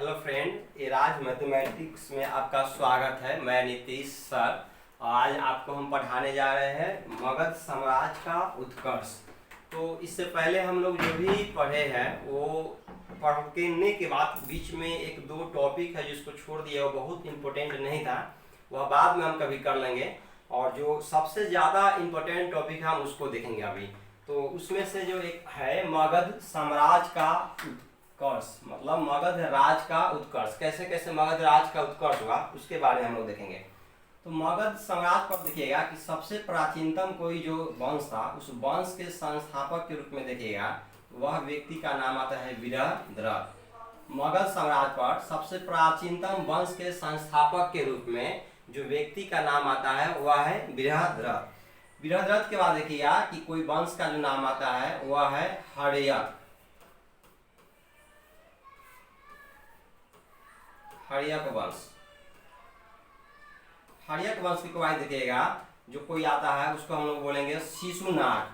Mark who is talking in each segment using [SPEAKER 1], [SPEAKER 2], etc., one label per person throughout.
[SPEAKER 1] Hello friend, eras mathematics में आपका स्वागत है। मैं नीतीश सर। आज आपको हम पढ़ाने जा रहे हैं मगध साम्राज्य का उत्कर्ष। तो इससे पहले हम लोग जो भी पढ़े हैं वो पढ़ने के बाद बीच में एक दो टॉपिक है जिसको छोड़ दिया, वो बहुत इम्पोर्टेंट नहीं था, वह बाद में हम कभी कर लेंगे। और जो सबसे ज़्यादा इम्पोर्टेंट टॉपिक है हम उसको देखेंगे अभी। तो उसमें से जो एक है मगध साम्राज्य का उत्कर्ष, मतलब मगध राज का उत्कर्ष, कैसे कैसे मगध राज का उत्कर्ष हुआ उसके बारे में हम लोग देखेंगे। तो मगध साम्राज्य पर देखिएगा कि सबसे प्राचीनतम कोई जो वंश था उस वंश के संस्थापक के रूप में देखिएगा वह व्यक्ति का नाम आता है बृहद्रथ। मगध साम्राज्य पर सबसे प्राचीनतम वंश के संस्थापक के रूप में जो व्यक्ति का नाम आता है वह है बृहद्रथ। बृहद्रथ के बाद देखिएगा कि कोई वंश का जो नाम आता है वह है हर्यक। हर्यक वंश। हर्यक वंश के बाद देखिएगा जो कोई आता है उसको हम लोग बोलेंगे शिशुनाग।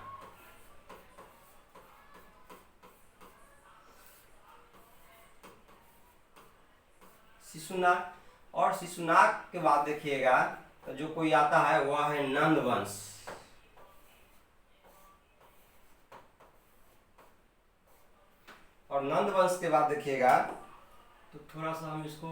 [SPEAKER 1] शिशुनाग। और शिशुनाग के बाद देखिएगा तो जो कोई आता है वह है नंद वंश। और नंद वंश के बाद देखिएगा तो थोड़ा सा हम इसको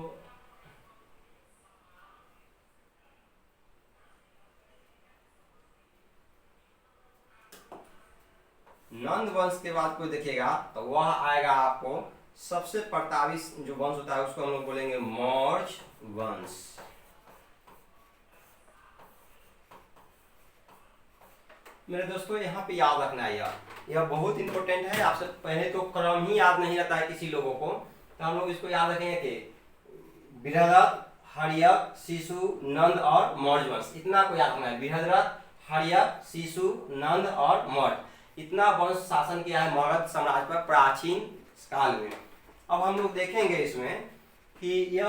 [SPEAKER 1] नंद वंश के बाद कोई देखेगा तो वह आएगा आपको सबसे प्रतापी जो वंश होता है उसको हम लोग बोलेंगे मौर्य वंश। मेरे दोस्तों यहाँ पे याद रखना है, यह बहुत इंपॉर्टेंट है। आपसे पहले तो क्रम ही याद नहीं रहता है किसी लोगों को, तो हम लोग इसको याद रखेंगे कि बृहद्रथ, हर्यक, शिशु, नंद और मौर्य वंश, इतना को याद रखना है। बृहद्रथ, हर्यक, शिशु, नंद और मौर्य, इतना वंश शासन किया है मगध साम्राज्य पर प्राचीन काल में। अब हम लोग देखेंगे इसमें कि यह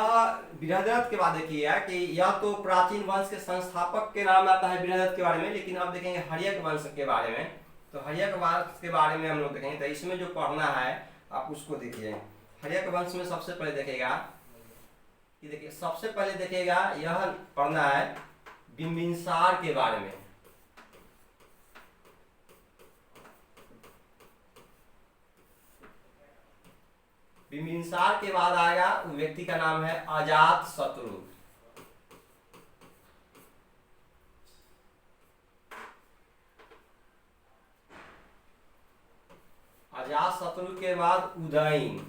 [SPEAKER 1] बृहद्रथ के बाद देखिए कि यह तो प्राचीन वंश के संस्थापक के नाम आता है बृहद्रथ के बारे में, लेकिन अब देखेंगे हर्यक वंश के बारे में। तो हर्यक वंश के बारे में हम लोग देखेंगे, तो इसमें जो पढ़ना है आप उसको देखिए। हर्यक वंश में सबसे पहले देखेगा कि देखिए सबसे पहले देखेगा यह पढ़ना है बिंबिसार के बारे में। बिंबिसार के बाद आएगा उस व्यक्ति का नाम है अजातशत्रु। अजातशत्रु के बाद उदयन।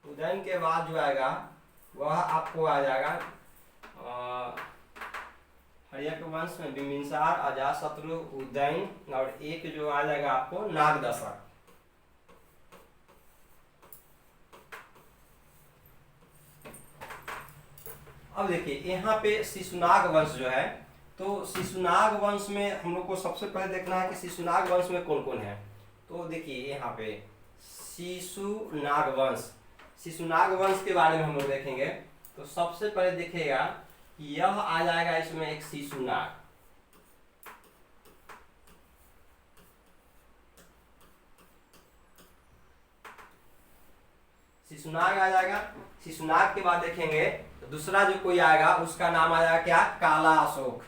[SPEAKER 1] उदयन के बाद जो आएगा वह आपको आ जाएगा हर्यक वंश में बिंबिसार, अजातशत्रु, उदयन और एक जो आ जाएगा आपको नागदशक। अब देखिए यहाँ पे शिशुनाग वंश जो है, तो शिशुनाग वंश में हम लोग को सबसे पहले देखना है कि शिशुनाग वंश में कौन कौन है। तो देखिए यहाँ पे शिशुनाग वंश, शिशुनाग वंश के बारे में हम लोग देखेंगे। तो सबसे पहले देखिएगा यह आ जाएगा इसमें एक शिशुनाग। शिशुनाग आ जाएगा। शिशुनाग के बाद देखेंगे तो दूसरा जो कोई आएगा उसका नाम आ जाएगा क्या, काला अशोक।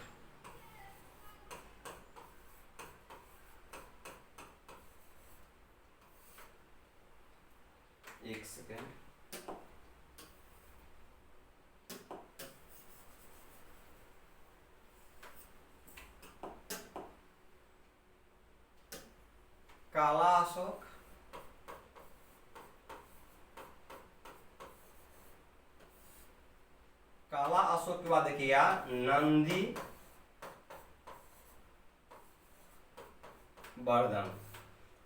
[SPEAKER 1] एक सेकेंड, काला अशोक। काला अशोक के बाद देखिएगा नंदी वर्धन।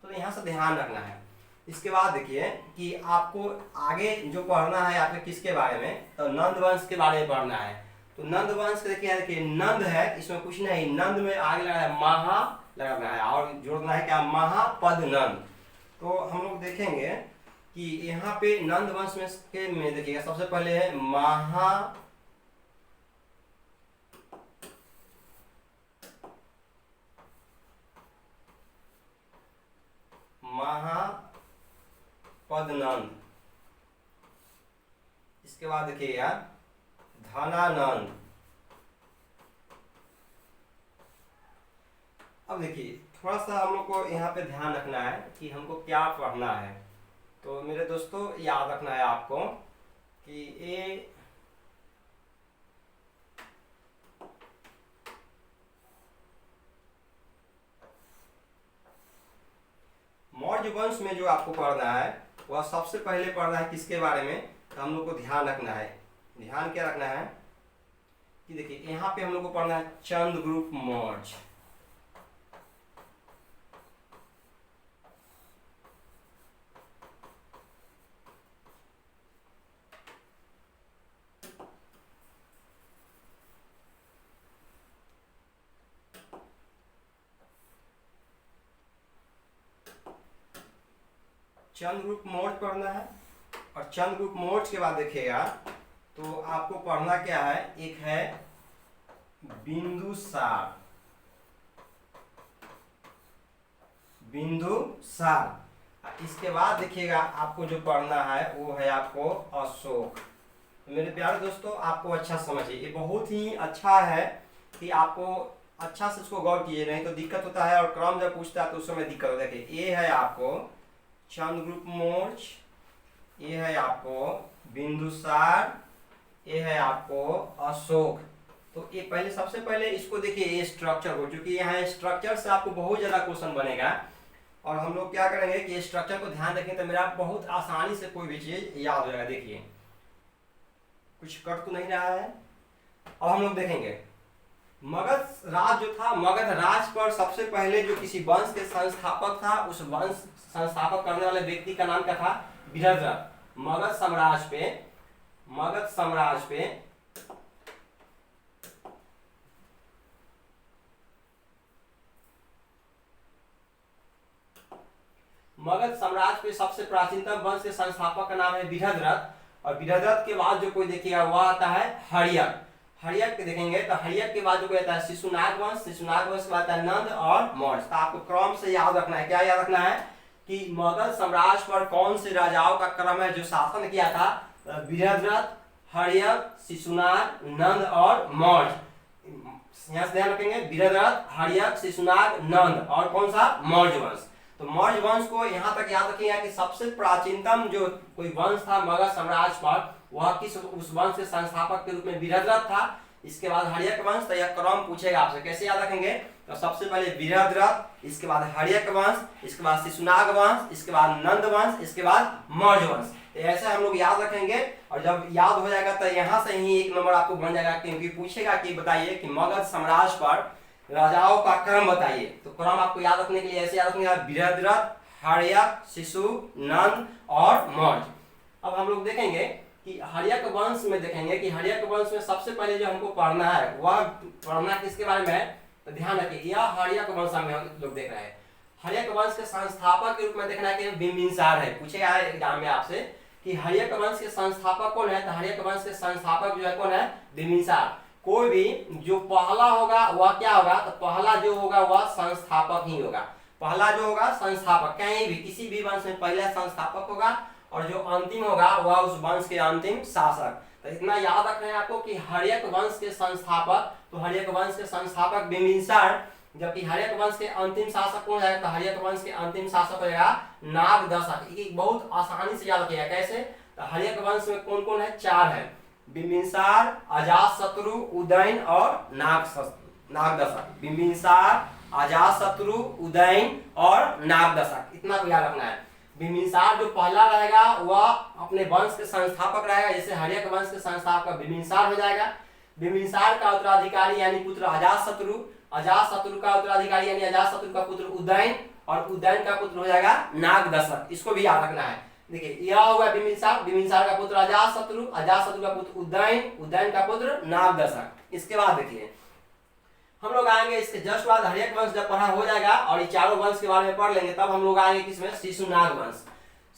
[SPEAKER 1] तो यहाँ से ध्यान रखना है। इसके बाद देखिए कि आपको आगे जो पढ़ना है आपके किसके बारे में, तो नंद वंश के बारे में पढ़ना है। तो नंद वंश देखिए नंद है, इसमें कुछ नहीं, नंद में आगे लगा है महा लगाना है और जोड़ना है क्या, महापद नंद। तो हम लोग देखेंगे कि यहाँ पे नंद वंश में देखिएगा सबसे पहले है महा धनानंद, इसके बाद देखिएगा धनानंद। अब देखिए थोड़ा सा हम लोग को यहाँ पे ध्यान रखना है कि हमको क्या पढ़ना है। तो मेरे दोस्तों याद रखना है आपको कि ये मौर्य वंश में जो आपको पढ़ना है वह सबसे पहले पढ़ना है किसके बारे में, तो हम लोग को ध्यान रखना है। ध्यान क्या रखना है कि देखिए यहाँ पे हम लोग को पढ़ना है चंद्रगुप्त मौर्य। चंद्रगुप्त मौर्य पढ़ना है। और चंद्रगुप्त मौर्य के बाद देखिएगा तो आपको पढ़ना क्या है, एक है बिंदुसार। बिंदुसार। इसके बाद देखिएगा आपको जो पढ़ना है वो है आपको अशोक। मेरे प्यारे दोस्तों आपको अच्छा समझिए, ये बहुत ही अच्छा है कि आपको अच्छा से इसको गौर कीजिए, नहीं तो दिक्कत होता है और क्रम जब पूछता है तो उस समय दिक्कत होता है। देखिए ये है आपको चंद्रगुप्त मौर्य, ये है आपको बिंदुसार, ये है आपको अशोक। तो ये पहले सबसे पहले इसको देखिए ये स्ट्रक्चर को, क्योंकि यहाँ स्ट्रक्चर से आपको बहुत ज़्यादा क्वेश्चन बनेगा और हम लोग क्या करेंगे कि स्ट्रक्चर को ध्यान रखें तो मेरा बहुत आसानी से कोई भी चीज़ याद हो जाएगा। देखिए कुछ कट तो नहीं रहा है। अब हम लोग देखेंगे मगध राज जो था, मगध राज पर सबसे पहले जो किसी वंश के संस्थापक था, उस वंश संस्थापक करने वाले व्यक्ति का नाम क्या था, बृहद्रथ। मगध साम्राज्य पे मगध साम्राज्य पे सबसे प्राचीनतम वंश के संस्थापक का नाम है बृहद्रथ। और बृहद्रथ के बाद जो कोई देखिएगा वह आता है हर्यक। हर्यक के देखेंगे तो हर्यक के बाद जो कोई आता है शिशुनाग वंश। शिशुनाग वंश के बाद आता है नंद और मौर्य। तो आपको क्रम से याद रखना है। क्या याद रखना है कि मगध साम्राज्य पर कौन से राजाओं का क्रम है जो शासन किया था, बृहद्रथ, हर्यक, शिशुनाग, नंद और मौर्य। यहाँ से ध्यान रखेंगे बृहद्रथ, हर्यक, शिशुनाग, नंद और कौन सा, मौर्य वंश। तो मौर्य वंश को यहाँ तक याद रखिएगा कि सबसे प्राचीनतम जो कोई वंश था मगध साम्राज्य पर, वह किस उस वंश के संस्थापक के रूप में बृहद्रथ था। इसके बाद हर्यक वंश। तो यह क्रम पूछेगा आपसे, कैसे याद रखेंगे, तो सबसे पहले बृहद्रथ, इसके बाद हर्यक वंश, इसके बाद शिशुनाग वंश, इसके बाद नंद वंश, इसके बाद मौर्य वंश। तो ऐसे हम लोग याद रखेंगे और जब याद हो जाएगा तो यहाँ से ही एक नंबर आपको बन जाएगा, क्योंकि पूछेगा कि बताइए कि मगध साम्राज्य पर राजाओं का क्रम बताइए। तो क्रम आपको याद रखने के लिए ऐसे याद रखिएगा बृहद्रथ, हर्यक, शिशु, नंद और मौर्य। अब हम लोग देखेंगे कि हर्यक वंश में देखेंगे कि हर्यक वंश में सबसे पहले जो हमको पढ़ना है वह पढ़ना किसके बारे में है, तो ध्यान रखिए यह हर्यक वंश में हम लोग देख रहे हैं। हर्यक वंश के संस्थापक के रूप में देखना है कि बिंबिसार है। पूछेगा एग्जाम में आपसे कि हर्यक वंश के संस्थापक कौन है, तो हर्यक वंश के संस्थापक जो है कौन है, बिंबिसार। कोई भी जो पहला होगा वह क्या होगा, तो पहला जो होगा वह संस्थापक ही होगा। पहला जो होगा संस्थापक, कहीं भी किसी भी वंश में पहला संस्थापक होगा और जो अंतिम होगा वह उस वंश के अंतिम शासक। तो इतना याद रखना है आपको कि हर्यक वंश के संस्थापक, तो हर्यक वंश के संस्थापक बिंबिसार, जबकि हर्यक वंश के अंतिम शासक कौन है, तो हर्यक वंश के अंतिम शासक होगा नागदशक। ये बहुत आसानी से याद रखिएगा। कैसे, तो हर्यक वंश में कौन कौन है, चार है, बिंबिसार, अजातशत्रु, उदयन और नागदशक। बिंबिसार, अजातशत्रु, उदयन और नागदशक, इतना को याद रखना है। बिंबिसार जो पहला रहेगा वह अपने वंश के संस्थापक रहेगा, जैसे हर्यक वंश के संस्थापक बिंबिसार हो जाएगा। बिंबिसार का उत्तराधिकारी यानी पुत्र अजातशत्रु, अजातशत्रु का उत्तराधिकारी यानी अजातशत्रु का पुत्र उदयन, और उदयन का पुत्र हो जाएगा नागदशक। इसको भी याद रखना है। देखिए यह हुआ बिंबिसार, बिंबिसार का पुत्र अजातशत्रु, अजातशत्रु का पुत्र उदयन, उदयन का पुत्र नागदशक। इसके बाद देखिए हम लोग आएंगे इसके जस्ट बाद हर्यक वंश जब पढ़ा हो जाएगा और ये चारों वंश के बारे में पढ़ लेंगे, तब हम लोग आएंगे किसमें, शिशुनाग वंश।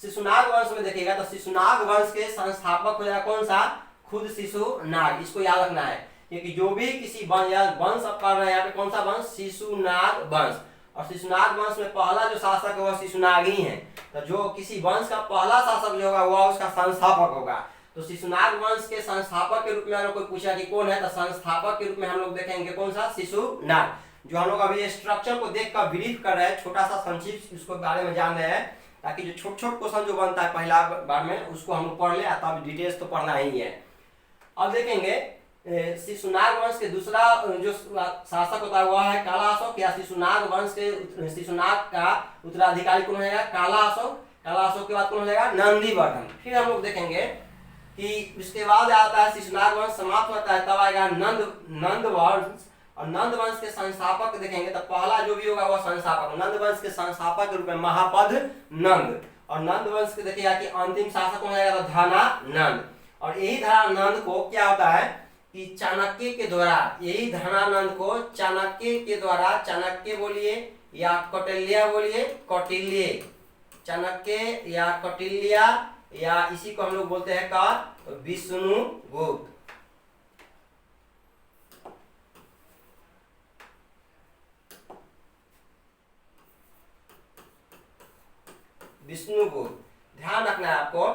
[SPEAKER 1] शिशुनाग वंश में देखिएगा तो शिशुनाग वंश के संस्थापक हो जाएगा कौन सा, खुद शिशुनाग। इसको याद रखना है क्योंकि जो भी किसी वंश अब पढ़ रहे हैं यहाँ पे कौन सा वंश, शिशुनाग वंश। और शिशुनाग वंश में पहला जो शासक है वह शिशुनाग ही है। तो जो किसी वंश का पहला शासक जो होगा वह उसका संस्थापक होगा। तो शिशुनाग वंश के संस्थापक के रूप में अगर कोई पूछा कि कौन है, तो संस्थापक के रूप में हम लोग देखेंगे कौन सा, शिशुनाग। जो हम लोग अभी स्ट्रक्चर को देखकर ब्रीफ कर रहे हैं, छोटा सा संक्षिप्त उसको बारे में जान रहे हैं, ताकि जो छोट छोट क्वेश्चन जो बनता है पहला बार में उसको हम लोग पढ़ ले, तब डिटेल्स तो पढ़ना ही है। अब देखेंगे शिशुनाग वंश के दूसरा जो शासक होता है वह है काला अशोक, या शिशुनाग वंश के शिशुनाग का उत्तराधिकारी कौन रहेगा, काला अशोक। काला अशोक के बाद कौन हो जाएगा, नंदीवर्धन। फिर हम लोग देखेंगे कि उसके बाद आता है शिशुनाग वंश समाप्त होता है, तब आएगा नंद वंश। और नंद वंश के संस्थापक देखेंगे तो पहला जो भी होगा वह संस्थापक, नंद वंश के संस्थापक के रूप में महापद नंद। और नंद वंश के देखिएगा कि अंतिम शासक कौन रहेगा, तो धनानंद। और यही धनानंद को क्या होता है कि चाणक्य के द्वारा, यही धनानंद को चाणक्य के द्वारा, चाणक्य बोलिए या कौटिल्य बोलिए, कौटिल्य, चाणक्य या कौटिल्य, या इसी को हम लोग बोलते हैं का विष्णुगुप्त। विष्णुगुप्त, ध्यान रखना है आपको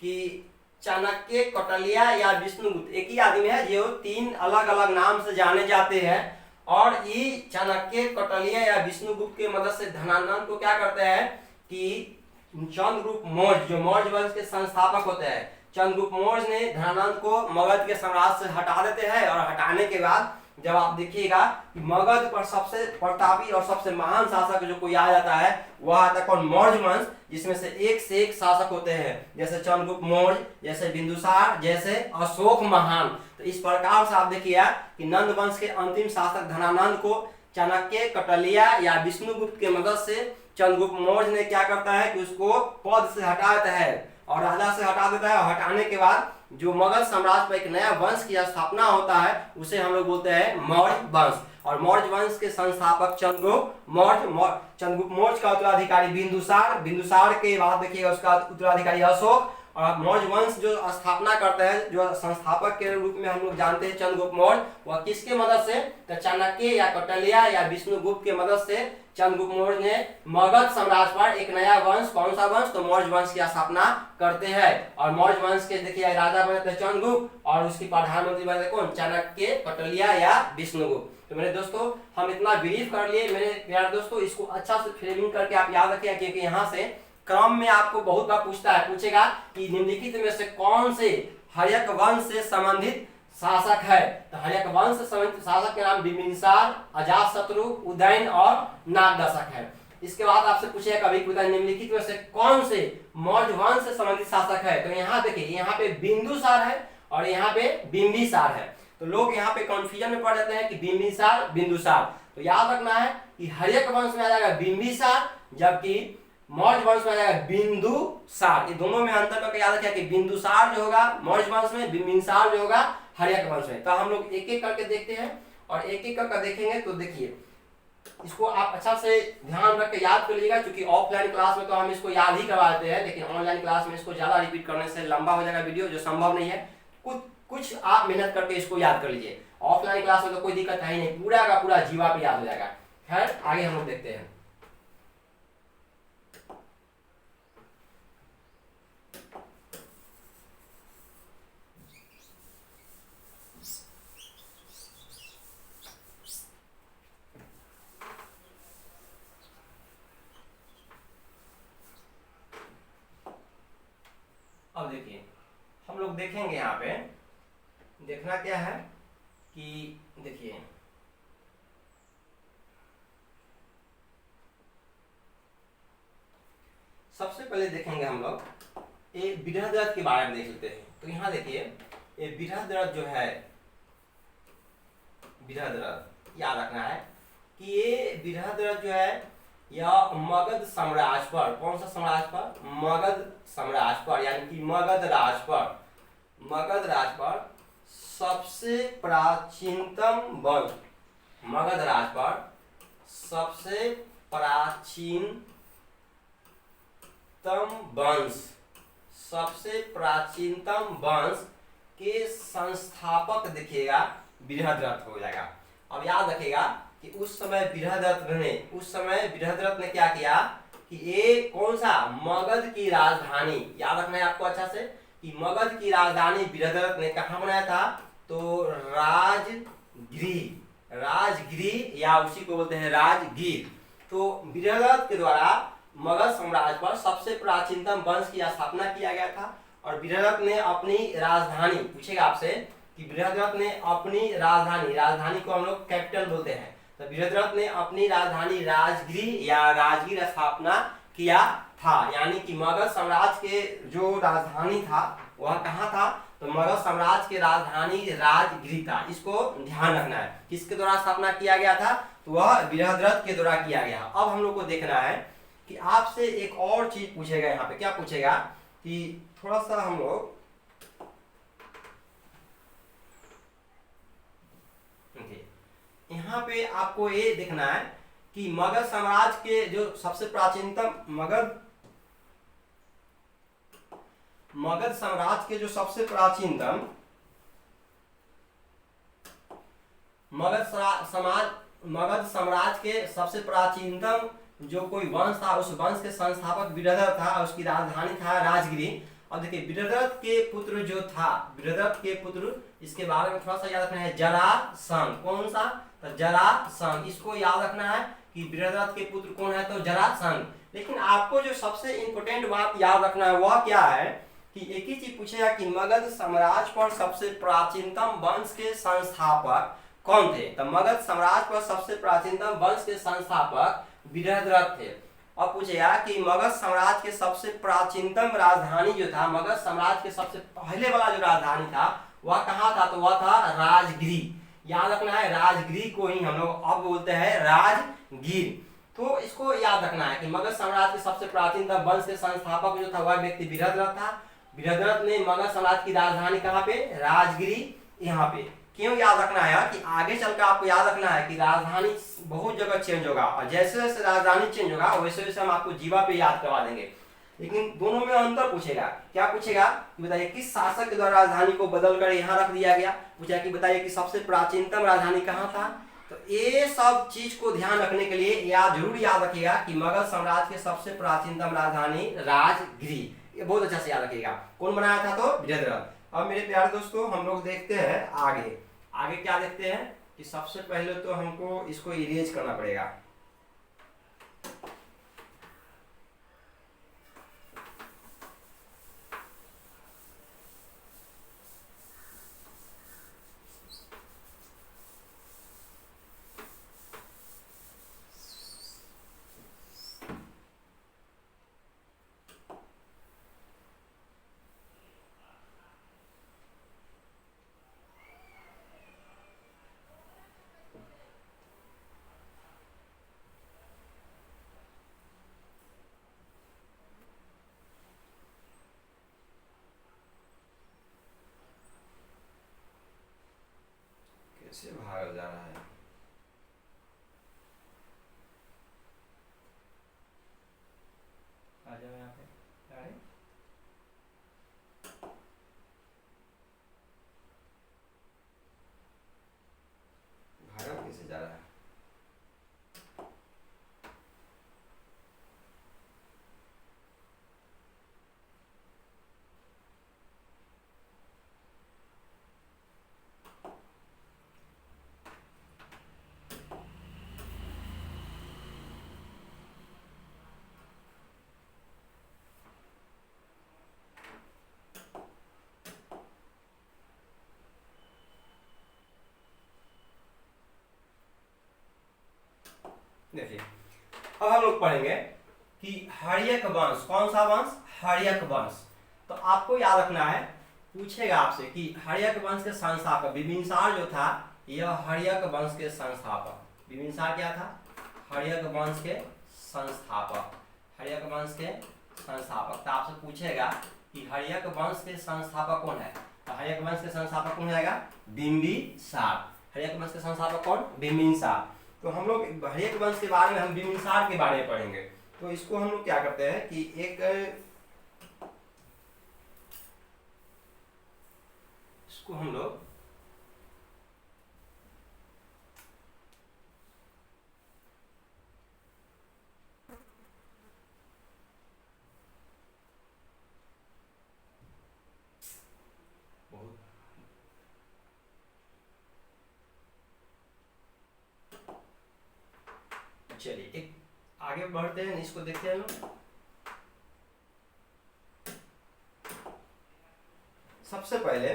[SPEAKER 1] कि चाणक्य, कौटिल्य या विष्णुगुप्त एक ही आदमी है, जो तीन अलग अलग नाम से जाने जाते हैं। और ये चाणक्य, कौटिल्य या विष्णुगुप्त की मदद से धनानंद को क्या करते हैं कि चंद्रगुप्त मौर्य, जो मौर्य वंश के संस्थापक होते हैं, चंद्रगुप्त मौर्य ने धनानंद को मगध के साम्राज्य से हटा देते हैं। और हटाने के बाद जब आप देखिएगा कि मगध पर सबसे प्रतापी और सबसे महान शासक जो कोई आ जाता है वह आता है कौन, मौर्य वंश, जिसमें से एक शासक होते हैं, जैसे चंद्रगुप्त मौर्य, जैसे बिंदुसार, जैसे अशोक महान। तो इस प्रकार से आप देखिएगा कि नंद वंश के अंतिम शासक धनानंद को चाणक्य, कौटिल्य या विष्णुगुप्त के मदद से चंद्रगुप्त मौर्य ने क्या करता है कि उसको पद से हटा देता है और राजा से हटा देता है। और हटाने के बाद जो मगध साम्राज्य पर एक नया वंश की स्थापना होता है उसे हम लोग बोलते हैं मौर्य वंश। और मौर्य वंश के संस्थापक चंद्रगुप्त मौर्य, चंद्रगुप्त मौर्य का उत्तराधिकारी बिंदुसार, बिंदुसार के बाद देखिएगा उसका उत्तराधिकारी अशोक। और मौर्य वंश जो स्थापना करते हैं, जो संस्थापक के रूप में हम लोग जानते हैं चंद्रगुप्त मौर्य, वह किसके मदद से, तो चाणक्य या कौटिल्य या विष्णुगुप्त के मदद से चंद्रगुप्त मौर्य ने मगध साम्राज्य पर एक नया वंश, कौन सा वंश, तो मौर्य वंश की स्थापना करते हैं। और मौर्य वंश के देखिए राजा बने थे चंद्रगुप्त और उसकी प्रधानमंत्री बने कौन, चाणक्य, कौटिल्य या विष्णुगुप्त। तो मेरे दोस्तों हम इतना ब्रीफ कर लिए मेरे प्यारे दोस्तों, इसको अच्छा से फ्रेमिंग करके आप याद रखिए, क्योंकि यहाँ से क्रम में आपको बहुत बार पूछेगा कि निम्नलिखित में से कौन से हर्यक वंश से संबंधित शासक है। तो हर्यक वंश से संबंधित शासक के नाम बिंबिसार, अजातशत्रु, उदयन और नागदशक है। इसके बाद आपसे पूछेगा कभी निम्नलिखित में से कौन से मौर्य वंश से संबंधित शासक है। तो यहाँ देखिए, यहाँ पे बिंदुसार है और यहाँ पे बिंबिसार है। तो लोग यहाँ पे कंफ्यूजन में पड़ जाते हैं कि बिंबिसार, बिंदुसार। तो याद रखना है कि हर्यक वंश में आ जाएगा बिंबिसार, जबकि मौर्य वंश में आ जाएगा बिंदुसार। ये दोनों में अंतर करके याद रखिए कि बिंदुसार जो होगा मौर्य वंश में, बिंबिसार जो होगा हर्यक वंश में। तो हम लोग एक एक करके देखते हैं और एक एक करके देखेंगे। तो देखिए इसको आप अच्छा से ध्यान रख के याद कर लीजिएगा, क्योंकि ऑफलाइन क्लास में तो हम इसको याद ही करवा देते हैं, लेकिन ऑनलाइन क्लास में इसको ज्यादा रिपीट करने से लंबा हो जाएगा वीडियो, जो संभव नहीं है। कुछ आप मेहनत करके इसको याद कर लीजिए। ऑफलाइन क्लास में तो कोई दिक्कत है ही नहीं, पूरा का पूरा जीवा पे याद हो जाएगा। खैर आगे हम लोग देखते हैं। अब देखिए हम लोग देखेंगे, यहाँ पे देखना क्या है कि देखिए सबसे पहले देखेंगे हम लोग ये बृहद्रथ के बारे में देख लेते हैं। तो यहाँ देखिए ये बृहद्रथ जो है, बृहद्रथ याद रखना है कि ये बृहद्रथ जो है यह मगध साम्राज्य पर, कौन सा साम्राज्य पर, मगध साम्राज्य पर, यानी कि मगध राज पर, मगध राज पर सबसे प्राचीनतम वंश, मगध राज पर सबसे प्राचीनतम वंश, सबसे प्राचीनतम वंश के संस्थापक देखिएगा बृहद्रथ हो जाएगा। अब याद रखिएगा कि उस समय बृहद्रथ ने क्या किया कि ये कौन सा मगध की राजधानी, याद रखना है आपको अच्छा से, कि मगध की राजधानी बृहद्रथ ने कहाँ बनाया था, तो राजगृह या उसी को बोलते हैं राजगीर। तो बृहद्रथ के द्वारा मगध साम्राज्य पर सबसे प्राचीनतम वंश की स्थापना किया गया था। और बृहद्रथ ने अपनी राजधानी, पूछेगा आपसे कि बृहद्रथ ने अपनी राजधानी को हम लोग कैपिटल बोलते हैं, तो बृहद्रथ ने अपनी राजधानी राजगृह या राजगीर स्थापना किया था। यानी कि मगध साम्राज्य के जो राजधानी था वह कहाँ था, तो मगध साम्राज्य की राजधानी राजगृह था। इसको ध्यान रखना है, किसके द्वारा स्थापना किया गया था, तो वह बृहद्रथ के द्वारा किया गया। अब हम लोग को देखना है कि आपसे एक और चीज पूछेगा, यहाँ पे क्या पूछेगा कि थोड़ा सा हम लोग यहाँ पे आपको ये देखना है कि मगध साम्राज्य के जो सबसे प्राचीनतम मगध साम्राज्य के जो सबसे प्राचीनतम मगध साम्राज्य के सबसे प्राचीनतम जो कोई वंश था, उस वंश के संस्थापक बृहद्रथ था, उसकी राजधानी था राजगृह। अब देखिए बृहद्रथ के पुत्र जो था, बृहद्रथ के पुत्र, इसके बारे में थोड़ा सा याद रखना है, जरासंध। कौन सा, तो जरासंध, इसको याद रखना है कि बृहद्रथ के पुत्र कौन है, तो जरासंध। लेकिन आपको जो सबसे इंपोर्टेंट बात याद रखना है वह क्या है कि एक ही चीज पूछेगा कि मगध साम्राज्य पर सबसे प्राचीनतम वंश के संस्थापक कौन थे, तो मगध साम्राज्य पर सबसे प्राचीनतम वंश के संस्थापक बृहद्रथ थे। अब पूछेगा कि मगध साम्राज्य के सबसे प्राचीनतम राजधानी जो था, मगध साम्राज्य के सबसे पहले वाला जो राजधानी था वह कहाँ था, तो वह था राजगृह। याद रखना है, राजगृह को ही हम लोग अब बोलते हैं राजगीर। तो इसको याद रखना है कि मगध साम्राज्य के सबसे प्राचीनतम वंश के संस्थापक जो था वह व्यक्ति बृहद्रथ था। बृहद्रथ ने मगध साम्राज्य की राजधानी कहाँ पे, राजगीर, यहाँ पे। क्यों याद रखना है कि आगे चलकर आपको याद रखना है कि राजधानी बहुत जगह चेंज होगा, और जैसे जैसे राजधानी चेंज होगा वैसे वैसे हम आपको जीवा पे याद करवा देंगे। लेकिन दोनों में अंतर पूछेगा। क्या पूछेगा कि बताइए किस शासक के द्वारा राजधानी को बदलकर यहाँ रख दिया गया। पूछा कि बताइए कि सबसे प्राचीनतम राजधानी कहाँ था। तो ये सब चीज को ध्यान रखने के लिए जरूर याद रखिएगा कि मगध साम्राज्य के सबसे प्राचीनतम राजधानी राजगृह, ये बहुत अच्छा से याद रखिएगा। कौन बनाया था, तो बृहद्रथ। अब मेरे प्यारे दोस्तों हम लोग देखते हैं आगे क्या देखते हैं कि सबसे पहले तो हमको इसको इरेज करना पड़ेगा। कैसे भाग जा रहा है, आ जाओ यहाँ पे। अरे भागा कैसे जा रहा है। देखिए अब हम लोग पढ़ेंगे कि हर्यक वंश, कौन सा वंश, हर्यक वंश। तो आपको याद रखना है, पूछेगा आपसे कि हर्यक वंश के संस्थापक बिंबिसार जो था, यह हर्यक वंश के संस्थापक, बिंबिसार क्या था, हर्यक वंश के संस्थापक, हर्यक वंश के संस्थापक। तो आपसे पूछेगा कि हर्यक वंश के संस्थापक कौन है, तो हर्यक वंश के संस्थापक कौन जाएगा, बिंबिसार। हर्यक वंश के संस्थापक कौन, बिंबिसार। तो हम लोग हर्यक वंश के बारे में, हम बिंबिसार के बारे में पढ़ेंगे। तो इसको हम लोग क्या करते हैं कि इसको हम लोग चलिए एक आगे बढ़ते हैं, इसको देखते हैं लोग। सबसे पहले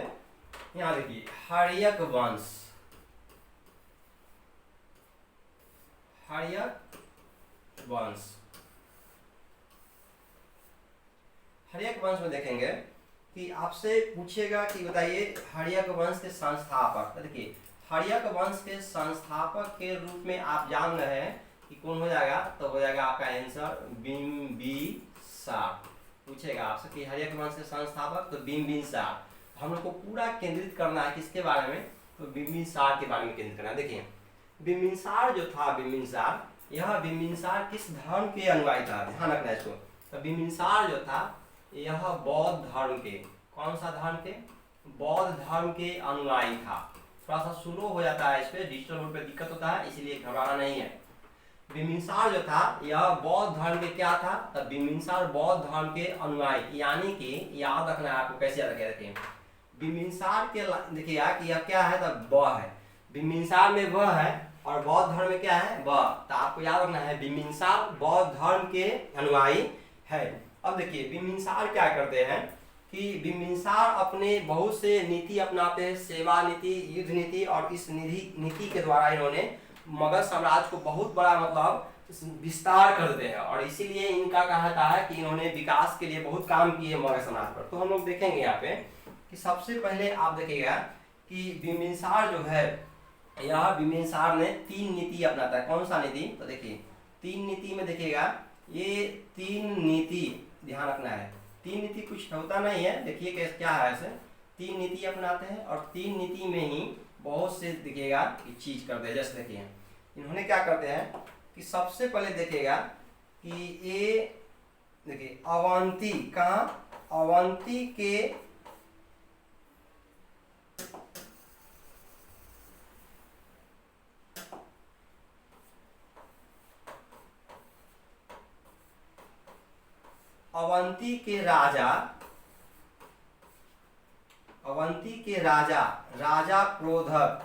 [SPEAKER 1] यहाँ देखिए हर्यक वंश। हर्यक वंश, हर्यक वंश में देखेंगे कि आपसे पूछेगा कि बताइए हर्यक वंश के संस्थापक। तो देखिए हर्यक वंश के संस्थापक के रूप में आप जान रहे हैं कि कौन हो जाएगा, तो हो जाएगा आपका आंसर बिंबिसार। पूछेगा आपसे कि हर्यक वंश के संस्थापक, तो बिंबिसार। हम लोग को पूरा केंद्रित करना है किसके बारे में, तो बिंबिसार के बारे में केंद्रित करना है। देखिए बिंबिसार जो था, बिंबिसार, यह बिंबिसार किस धर्म के अनुयायी था, ध्यान रखना है इसको। तो बिंबिसार जो था यह बौद्ध धर्म के, कौन सा धर्म के, बौद्ध धर्म के अनुयायी था। थोड़ा सा स्लो हो जाता है, इस पे डिजिटल मोड पे दिक्कत होता है, इसीलिए घबराना नहीं है। बिंबिसार जो था यह बौद्ध धर्म के क्या था, तो बिंबिसार बौद्ध धर्म के अनुयायी, यानी कि याद रखना है आपको, कैसे याद रखें। देखिए बिंबिसार के देखिए कि यह क्या है, तो ब है, बिंबिसार में व है और बौद्ध धर्म में क्या है, ब। तो आपको याद रखना है बिंबिसार बौद्ध धर्म के अनुयायी है। अब देखिए बिंबिसार क्या करते हैं कि बिंबिसार अपने बहुत से नीति अपनाते हैं, सेवा नीति, युद्ध नीति, और इस नीति के द्वारा इन्होंने मगध साम्राज्य को बहुत बड़ा मतलब विस्तार कर देते हैं, और इसीलिए इनका कहता है कि इन्होंने विकास के लिए बहुत काम किए मगध साम्राज्य पर। तो हम लोग देखेंगे यहाँ पे कि सबसे पहले आप देखिएगा कि बिंबिसार जो है, यह बिंबिसार ने 3 नीति अपनाता है। कौन सा नीति, तो देखिए 3 नीति में देखिएगा, ये 3 नीति ध्यान रखना है। 3 नीति कुछ होता नहीं है, देखिए क्या है, ऐसे 3 नीति अपनाते हैं और 3 नीति में ही बहुत से देखिएगा चीज करते हैं। जैसे देखिए इन्होंने क्या करते हैं कि सबसे पहले देखिएगा कि ये देखिए अवंती, कहाँ, अवंती के अवंती के राजा राजा क्रोधक,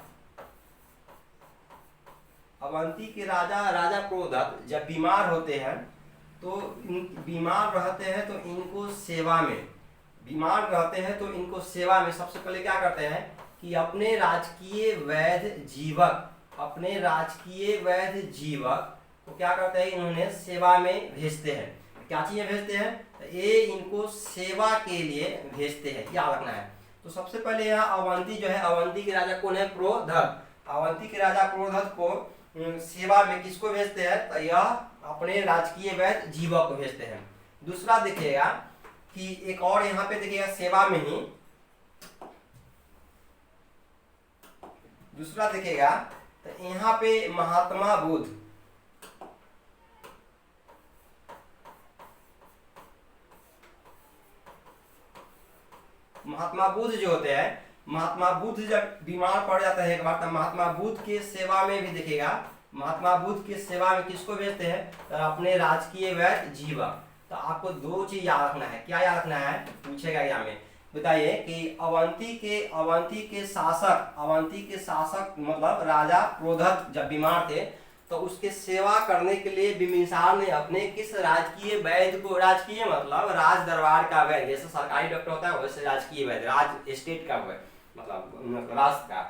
[SPEAKER 1] अवंती के राजा क्रोधक जब बीमार होते हैं, तो बीमार रहते हैं तो इनको सेवा में, बीमार रहते हैं तो इनको सेवा में सबसे पहले क्या करते हैं कि अपने राजकीय वैद्य जीवक, अपने राजकीय वैद्य जीवक को क्या करते हैं, इन्होंने सेवा में भेजते हैं। क्या चीजें भेजते हैं, तो ये इनको सेवा के लिए भेजते हैं, याद रखना है। तो सबसे पहले यहाँ अवंती जो है, अवंती के राजा कौन है, क्रोधक। अवंती के राजा क्रोधक को सेवा में किसको भेजते हैं, तो यह अपने राजकीय वैद्य जीवक को भेजते हैं। दूसरा देखिएगा कि एक और यहाँ पे देखिएगा सेवा में ही, दूसरा देखिएगा तो यहाँ पे महात्मा बुद्ध, महात्मा बुद्ध जो होते हैं, महात्मा बुद्ध जब बीमार पड़ जाता है एक बार, तब महात्मा बुद्ध के सेवा में भी देखिएगा, महात्मा बुद्ध के सेवा में किसको भेजते हैं, तो अपने राजकीय वैद्य जीवक। तो आपको 2 चीज याद रखना है। क्या याद रखना है, पूछेगा यहाँ में, बताइए कि अवंती के शासक मतलब राजा क्रोधक जब बीमार थे, तो उसके सेवा करने के लिए बिंबिसार ने अपने किस राजकीय वैद्य को, राजकीय मतलब राज दरबार का वैद्य, जैसे सरकारी डॉक्टर होता है वैसे राजकीय वैद्य, राज स्टेट का वैद्य मतलब राष्ट्र का।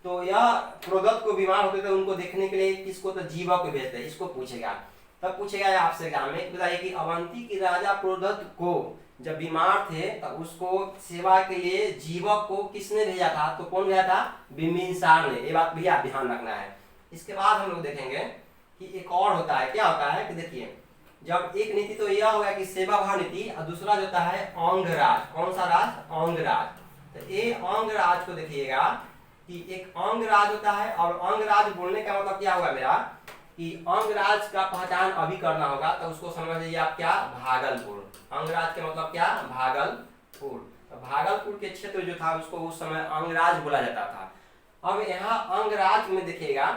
[SPEAKER 1] तो यह क्रोधक को बीमार होते थे, उनको देखने के लिए किसको, तो जीवक को भेजते हैं। इसको पूछेगा, तब पूछेगा आपसे एग्जाम में, बताइए कि अवंती के राजा क्रोधक को जब बीमार थे तब उसको सेवा के लिए जीवक को किसने भेजा था, तो कौन भेजा था, बिंबिसार ने। ये बात भैया ध्यान रखना है। इसके बाद हम लोग देखेंगे कि एक और होता है, क्या होता है कि देखिए जब एक नीति तो यह होगा कि सेवा भाव नीति, और दूसरा जो होता है अंगराज। कौन सा राज, अंगराज। तो ये अंगराज को देखिएगा कि एक अंगराज होता है, और अंगराज बोलने का मतलब क्या होगा मेरा कि अंगराज का पहचान अभी करना होगा, तो उसको समझ लीजिए आप क्या, भागलपुर। अंगराज के मतलब क्या, भागलपुर। तो भागलपुर के क्षेत्र जो था उसको उस समय अंगराज बोला जाता था। अब यहाँ अंगराज में देखिएगा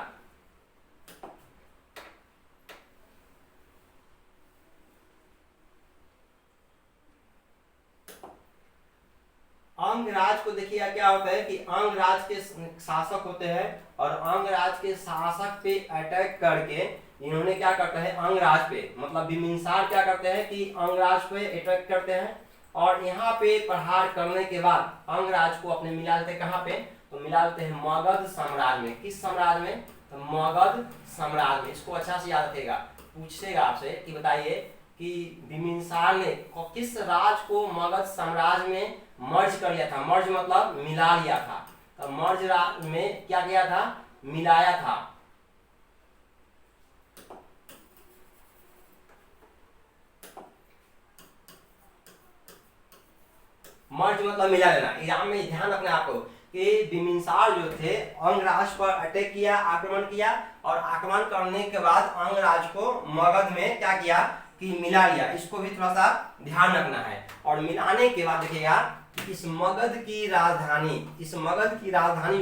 [SPEAKER 1] अंगराज को देखिएगा क्या होता है कि अंगराज के शासक होते हैं, और अंगराज के शासक पे अटैक करके इन्होंने क्या करते हैं अंगराज पे, मतलब बिंबिसार क्या करते हैं कि अंगराज पे अटैक करते हैं और यहाँ पे प्रहार करने के बाद अंगराज को अपने मिला लेते हैं। कहाँ पे? तो मिला लेते हैं मगध साम्राज्य में। किस साम्राज्य में? तो मगध साम्राज्य में। इसको अच्छा से याद रखिएगा, पूछेगा आपसे कि बताइए कि बिंबिसार ने किस राज को मगध साम्राज्य में मर्ज कर लिया था। मर्ज मतलब मिला लिया था। तो मर्ज राज में क्या किया था? मिलाया था। मर्ज मतलब मिला लेना। एग्जाम में ध्यान रखना आपको कि बिंबिसार जो थे अंगराज पर अटैक किया, आक्रमण किया और आक्रमण करने के बाद अंगराज को मगध में क्या किया कि मिला लिया। इसको भी थोड़ा सा ध्यान रखना है। और मिलाने के बाद देखिएगा इस मगध की राजधानी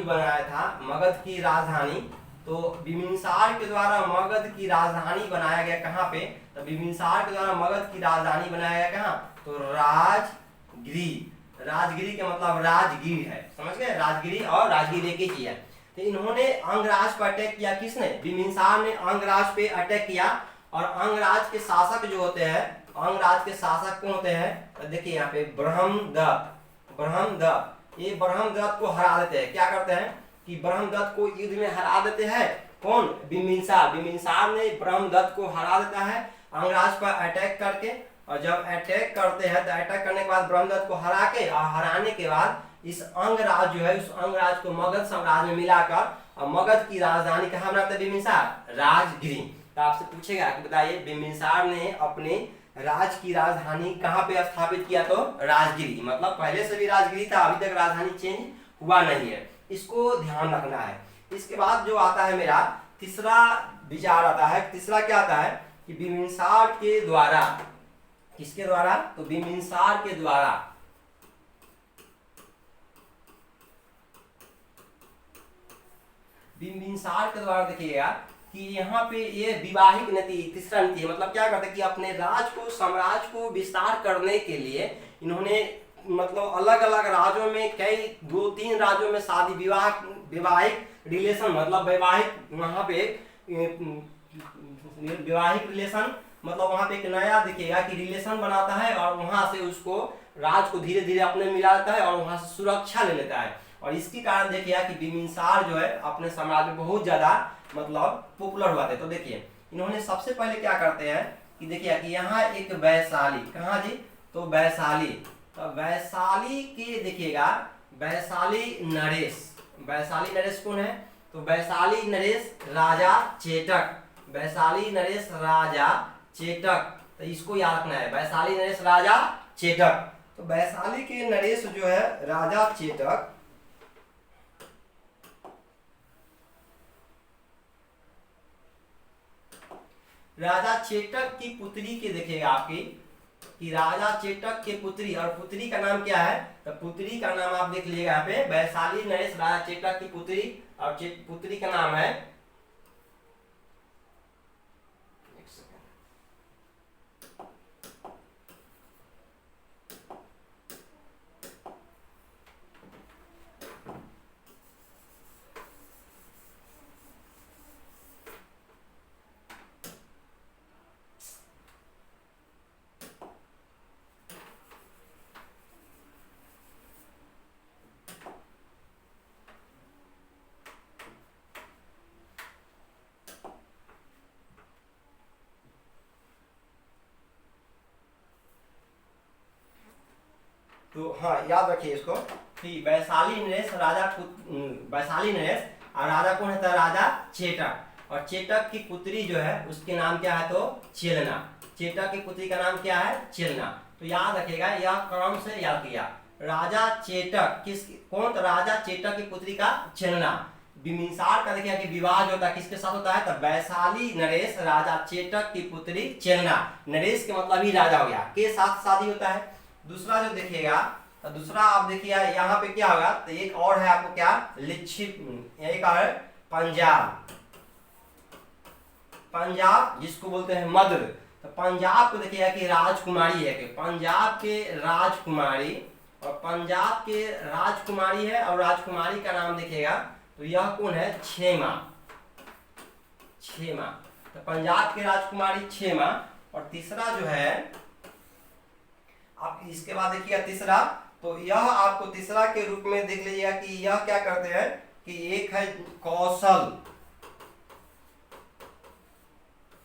[SPEAKER 1] बनाया था। मगध की राजधानी, तो बिंबिसार के द्वारा मगध की राजधानी बनाया गया। कहाँ पे? तो बिंबिसार के द्वारा मगध की राजधानी बनाया गया कहाँ? तो राजगिरी। राजगिरी का मतलब राजगीर है, समझ गए? राजगिरी और राजगीर एक ही चीज है। तो इन्होंने अंगराज पर अटैक किया। किसने? बिंबिसार ने अंगराज पे अटैक किया। और अंगराज के शासक जो होते हैं, अंगराज के शासक कौन होते हैं? तो देखिए यहाँ पे ब्रह्मदत्त। ये ब्रह्मदत्त को हरा देते हैं। क्या करते हैं कि ब्रह्मदत्त को युद्ध में हरा देते हैं। कौन? बिंबिसार ने ब्रह्मदत्त को हरा देता है अंगराज पर अटैक करके। और जब अटैक करते हैं तो अटैक करने के बाद ब्रह्मदत्त को हरा के और हराने के बाद इस अंगराज जो है, उस अंगराज को मगध साम्राज्य में मिलाकर और मगध की राजधानी कहाँ बनाते हैं? बिंबिसार राजगिरी। तो आपसे पूछेगा कि बताइए बिंबिसार ने अपने राज की राजधानी कहाँ पे स्थापित किया? तो राजगिरी। मतलब पहले से भी राजगिरी था, अभी तक राजधानी चेंज हुआ नहीं है। इसको ध्यान रखना है। इसके बाद जो आता है मेरा तीसरा विचार आता है। तीसरा क्या आता है कि बिंबिसार के द्वारा, किसके द्वारा? तो बिंबिसार के द्वारा देखिएगा कि यहाँ पे ये विवाहिक नीति, तीसरा नीति है। मतलब क्या करते हैं कि अपने साम्राज्य को विस्तार करने के लिए इन्होंने मतलब अलग अलग राज्यों में, कई 2-3 राज्यों में शादी विवाहिक रिलेशन, मतलब वैवाहिक वहां पे विवाहिक रिलेशन, मतलब वहां पे एक नया दिखेगा कि रिलेशन बनाता है और वहां से उसको राज को धीरे धीरे अपने मिला लेता है और वहां से सुरक्षा ले लेता है। और इसके कारण देखिएगा कि बिंबिसार जो है अपने समाज में बहुत ज्यादा मतलब पॉपुलर हुआ थे। तो देखिए इन्होंने सबसे पहले क्या करते हैं कि देखिए कि यहाँ एक वैशाली, कहाँ जी? तो वैशाली। तो वैशाली के देखिएगा वैशाली नरेश कौन है? तो वैशाली नरेश राजा चेटक। वैशाली नरेश राजा चेटक, तो इसको याद रखना है। वैशाली नरेश राजा चेटक। तो वैशाली के नरेश जो है राजा चेटक, राजा चेटक की पुत्री के देखिएगा आपकी कि राजा चेटक के पुत्री, और पुत्री का नाम क्या है? तो पुत्री का नाम आप देख लीजिएगा यहाँ पे वैशाली नरेश राजा चेटक की पुत्री, और पुत्री का नाम है, तो हाँ याद रखिए इसको कि वैशाली नरेश और राजा कौन है? राजा चेटक। और चेटक की पुत्री जो है उसके नाम क्या है? तो चेलना। चेटक की पुत्री का नाम क्या है? चेलना। तो याद रखिएगा, यह क्रम से याद किया। राजा चेटक कौन? तो राजा चेटक की पुत्री का चेलना। बिंबिसार का देखिए कि विवाह जो होता है किसके साथ होता है? तो वैशाली नरेश राजा चेटक की पुत्री चेलना। नरेश के मतलब ही राजा हो गया, के साथ शादी होता है। दूसरा जो देखिएगा, तो दूसरा आप देखिए यहाँ पे क्या होगा? तो एक और है आपको क्या? लिच्छित, एक और है पंजाब जिसको बोलते हैं मद्र। तो पंजाब को देखिएगा कि राजकुमारी है, कि पंजाब के राजकुमारी, और पंजाब के राजकुमारी है, और राजकुमारी का नाम देखिएगा तो यह कौन है? क्षेमा। तो पंजाब की राजकुमारी क्षेमा। और तीसरा जो है आप इसके बाद देखिएगा तीसरा, तो यह आपको तीसरा के रूप में देख लीजिएगा कि यह क्या करते हैं कि एक है कौशल,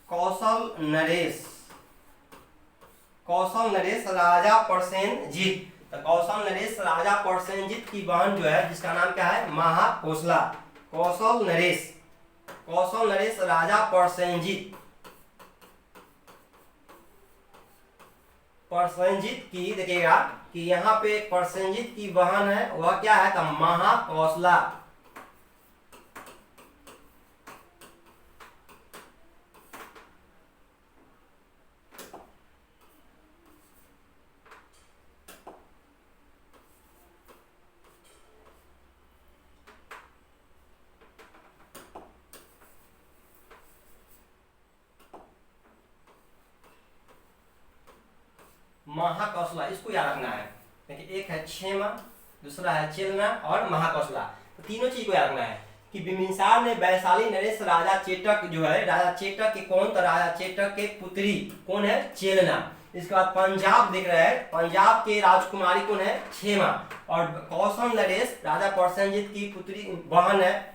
[SPEAKER 1] कौशल नरेश, कौशल नरेश राजा प्रसेनजीत। तो कौशल नरेश राजा प्रसेनजीत की बहन जो है जिसका नाम क्या है महाकोसला। कौशल नरेश, कौशल नरेश राजा प्रसेनजीत, प्रसेनजीत की देखिएगा कि यहाँ पे प्रसेनजीत की बहन है वह क्या है तो महाकौशला। महाकौशला इसको याद रखना है। देखिए एक है क्षेमा, दूसरा है चेलना और महाकौशला। तो तीनों चीज को याद रखना है कि बिंबिसार ने वैशाली नरेश राजा चेटक जो है, राजा चेटक के कौन, तो राजा चेटक के पुत्री कौन है चेलना। इसके बाद पंजाब देख रहे हैं, पंजाब के राजकुमारी कौन है क्षेमा। और कौशल नरेश राजा प्रसेनजीत की पुत्री बहन है,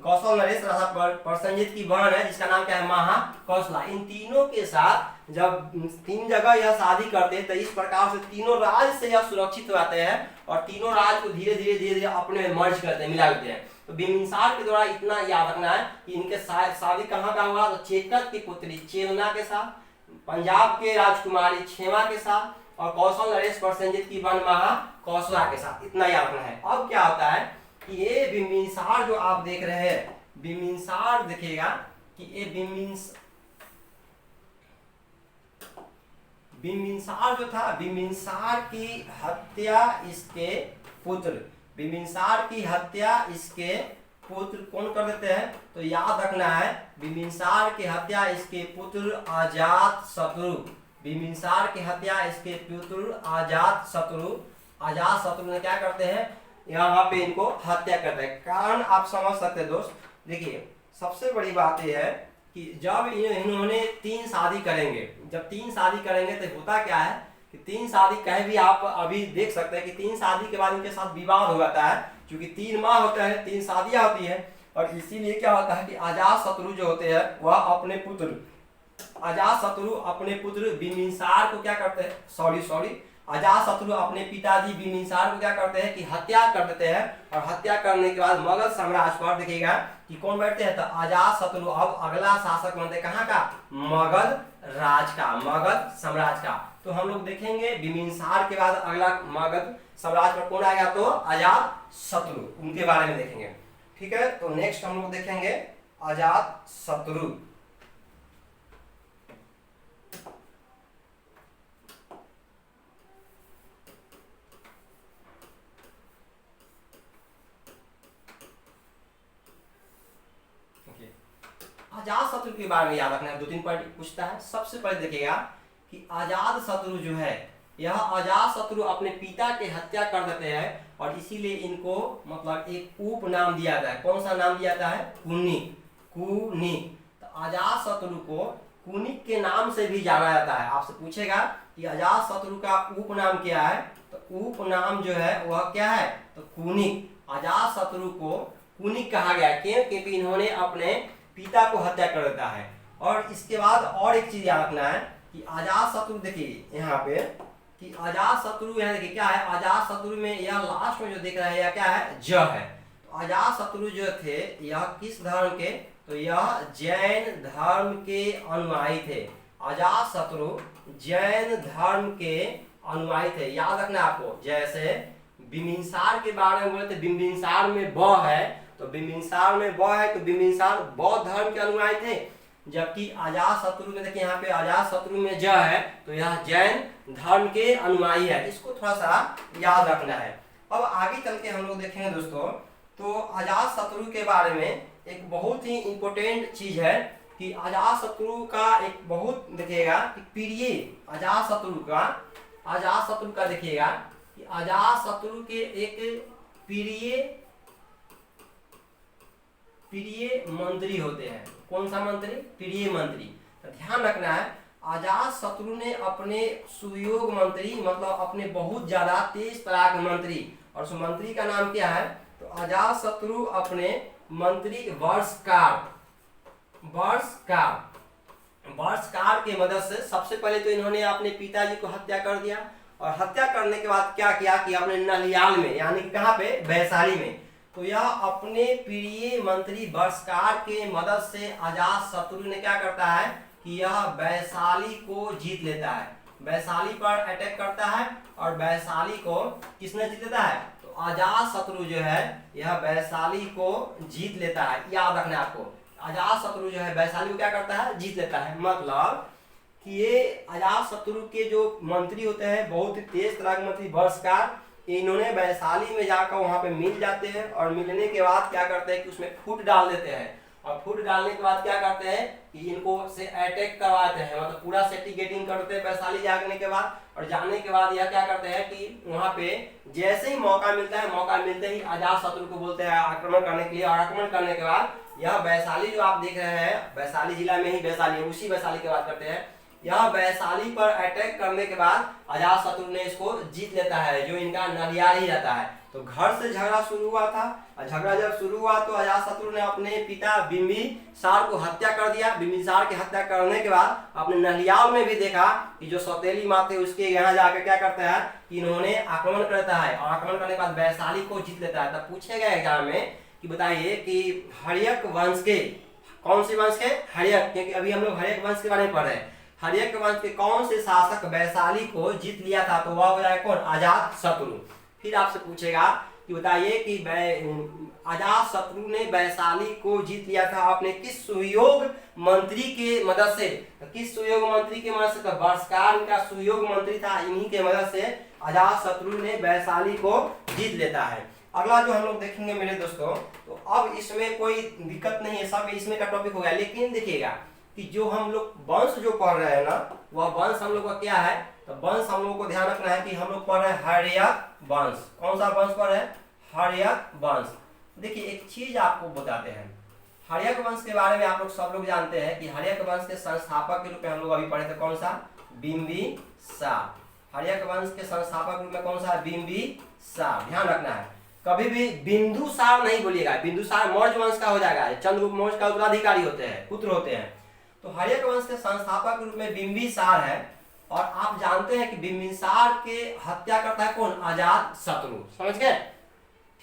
[SPEAKER 1] कौशल नरेश राजा प्रसेनजीत की बहन है जिसका नाम क्या है महाकौशला। इन तीनों के साथ जब तीन जगह यह शादी करते हैं तो इस प्रकार से तीनों राज्य से यह सुरक्षित हो जाते हैं और तीनों राज्य को धीरे धीरे अपने में मर्ज करते हैं, मिला देते हैं। तो बिंबिसार के द्वारा इतना याद रखना है कि इनके शादी कहाँ का हुआ, तो चेतक की पुत्री चेलना के साथ, पंजाब के राजकुमारी क्षेमा के साथ और कौशल नरेश प्रसेनजीत की बहन महाकौशला के साथ। इतना याद रखना है। अब क्या होता है कि ये बिंबिसार जो आप देख रहे हैं, बिंबिसार देखिएगा कि ये बिंबिसार जो था, बिंबिसार की हत्या इसके पुत्र, बिंबिसार की हत्या इसके पुत्र कौन कर देते हैं, तो याद रखना है बिंबिसार की हत्या इसके पुत्र अजात शत्रु, बिंबिसार की हत्या इसके पुत्र अजात शत्रु, अजात शत्रु ने क्या करते हैं यहाँ पे इनको हत्या करते हैं। कारण आप समझ सकते हैं दोस्त। देखिए सबसे बड़ी बात यह है कि जब इन्होंने तीन शादी करेंगे, जब तीन शादी करेंगे तो होता क्या है कि तीन शादी कहे भी आप अभी देख सकते हैं कि तीन शादी के बाद इनके साथ विवाद हो जाता है, क्योंकि 3 माह होता है, 3 शादियां होती है। और इसीलिए क्या होता है कि अजात शत्रु जो होते हैं वह अपने पुत्र, अजात शत्रु अपने पुत्र बिंबिसार को क्या करते हैं, अजात शत्रु अपने पिताजी बिंबिसार को क्या करते हैं कि हत्या कर देते हैं। और हत्या करने के बाद मगध साम्राज्य पर देखिएगा कि कौन बैठते हैं, तो अजात शत्रु अब अगला शासक बनते हैं कहाँ का, मगध राज का, मगध साम्राज्य का। तो हम लोग देखेंगे बिंबिसार के बाद अगला मगध साम्राज्य पर कौन आएगा, तो अजात शत्रु, उनके बारे में देखेंगे। ठीक है, तो नेक्स्ट हम लोग देखेंगे अजात शत्रु। अजात शत्रु के बारे में याद रखना है, 2-3 पॉइंट पूछता है। सबसे पहले देखिएगा कि अजात शत्रु जो है, यह अजात शत्रु अपने पिता के हत्या कर देते हैं और इसीलिए इनको मतलब एक उपनाम दिया जाता है। कौन सा नाम दिया जाता है, कुनिक, कुनिक। तो अजात शत्रु को कुनिक के नाम से भी जाना जाता है। आपसे पूछेगा कि अजात शत्रु का उपनाम क्या है, तो उपनाम जो है वह क्या है, तो कुनिक। अजात शत्रु को कुनिक कहा गया क्यों, क्योंकि इन्होंने अपने पिता को हत्या कर देता है। और इसके बाद और एक चीज याद रखना है कि अजात शत्रु देखिए यहाँ पे कि अजात शत्रु यहाँ देखिए क्या है, अजात शत्रु में यह लास्ट में जो देख रहे हैं यह क्या है, ज है। तो अजात शत्रु जो थे यह किस धर्म के, तो यह जैन धर्म के अनुयायी थे। अजात शत्रु जैन धर्म के अनुयायी थे, याद रखना आपको। जैसे बिंबिसार के बारे में बोले थे, बिंबिसार में ब है, तो बिंबिसार में ब है तो बिंबिसार बौद्ध धर्म के अनुयायी थे। जबकि अजात शत्रु में देखिए यहाँ पे अजात शत्रु में ज है तो यह जैन धर्म के अनुयायी है। इसको थोड़ा सा याद रखना है। अब आगे चल के हम लोग देखेंगे दोस्तों, तो अजात शत्रु के बारे में एक बहुत ही इंपॉर्टेंट चीज है कि अजात शत्रु का एक बहुत देखिएगा कि प्रिय अजात शत्रु का देखिएगा कि अजात शत्रु के एक प्रिय प्रिय मंत्री होते हैं। कौन सा मंत्री? प्रिय मंत्री। तो ध्यान रखना है, अजात शत्रु ने अपने सुयोग मंत्री मतलब अपने बहुत ज्यादा तेज तराक मंत्री, और उस मंत्री का नाम क्या है? तो अजात शत्रु अपने मंत्री वर्षकार के मदद से सबसे पहले तो इन्होंने अपने पिताजी को हत्या कर दिया, और हत्या करने के बाद क्या किया कि अपने नलियाल में, यानी कहाँ पे? वैशाली में। तो यह अपने प्रिय मंत्री वर्षकार के मदद से अजात शत्रु ने क्या करता है कि यह वैशाली को जीत लेता है, वैशाली पर अटैक करता है, और वैशाली को किसने जीत लेता है? तो अजात शत्रु जो है यह वैशाली को जीत लेता है। याद रखना आपको, अजात शत्रु जो है वैशाली को क्या करता है? जीत लेता है। मतलब कि ये अजात शत्रु के जो मंत्री होते हैं, बहुत ही तेज तराक मंत्री वर्षकार, इन्होंने वैशाली में जाकर वहां पे मिल जाते हैं, और मिलने के बाद क्या करते हैं कि उसमें फूट डाल देते हैं, और फूट डालने के बाद क्या करते हैं कि इनको से अटैक करवाते हैं, मतलब पूरा सेटिंग करते हैं वैशाली जाने के बाद। और जाने के बाद यह क्या करते हैं कि वहां पे जैसे ही मौका मिलता है, मौका मिलते ही अजात शत्रु को बोलते हैं आक्रमण करने के लिए, और आक्रमण करने के बाद यह वैशाली जो आप देख रहे हैं, वैशाली जिला में ही वैशाली है, उसी वैशाली की बात करते हैं। यह वैशाली पर अटैक करने के बाद अजात शत्रु ने इसको जीत लेता है, जो इनका नलियाल ही रहता है। तो घर से झगड़ा शुरू हुआ था, और झगड़ा जब शुरू हुआ तो अजात शत्रु ने अपने पिता बिंबिसार को हत्या कर दिया। बिंबिसार की हत्या करने के बाद अपने नलियाल में भी देखा कि जो सौतेली माँ थे उसके यहाँ जाकर क्या करता है कि इन्होंने आक्रमण करता है, और आक्रमण करने के बाद वैशाली को जीत लेता है। तब पूछेगा एग्जाम में कि बताइए कि हर्यक वंश के, कौन से वंश के? हर्यक, क्योंकि अभी हम लोग हर्यक वंश के बारे में पढ़ रहे हैं। हर्यक वंश के कौन से शासक वैशाली को जीत लिया था? तो वह हो जाएगा कौन? अजात शत्रु। फिर आपसे पूछेगा कि बताइए कि अजात शत्रु ने वैशाली को जीत लिया था अपने किस सुयोग मंत्री के मदद से? तो किस सुयोग मंत्री के मदद से? तो वर्षकार इनका सुयोग मंत्री था, इन्हीं के मदद से अजात शत्रु ने वैशाली को जीत लेता है। अगला जो हम लोग देखेंगे मेरे दोस्तों, तो अब इसमें कोई दिक्कत नहीं है, सब इसमें का टॉपिक हो गया। लेकिन देखिएगा कि जो हम लोग वंश जो पढ़ रहे हैं ना, वह वंश हम लोग का क्या है? तो वंश हम लोग को ध्यान रखना है कि हम लोग पढ़ रहे हैं हर्यक वंश। कौन सा वंश पढ़ रहे हैं? हर्यक वंश। देखिए एक चीज आपको बताते हैं, हर्यक वंश के बारे में आप लोग सब लोग जानते हैं कि हर्यक वंश के संस्थापक के रूप में हम लोग अभी पढ़े थे, कौन सा? बिंबिसार। हर्यक वंश के संस्थापक रूप में कौन सा? बिंबिसार। ध्यान रखना है, कभी भी बिंदुसार नहीं बोलिएगा, बिंदुसार मौर्य वंश का हो जाएगा, चंद्रगुप्त मौर्य का उत्तराधिकारी होते हैं, पुत्र होते हैं। तो हर्यक वंश के संस्थापक के रूप में बिंबिसार है, और आप जानते हैं कि बिंबिसार के हत्या करता है कौन? अजात शत्रु। समझ गए?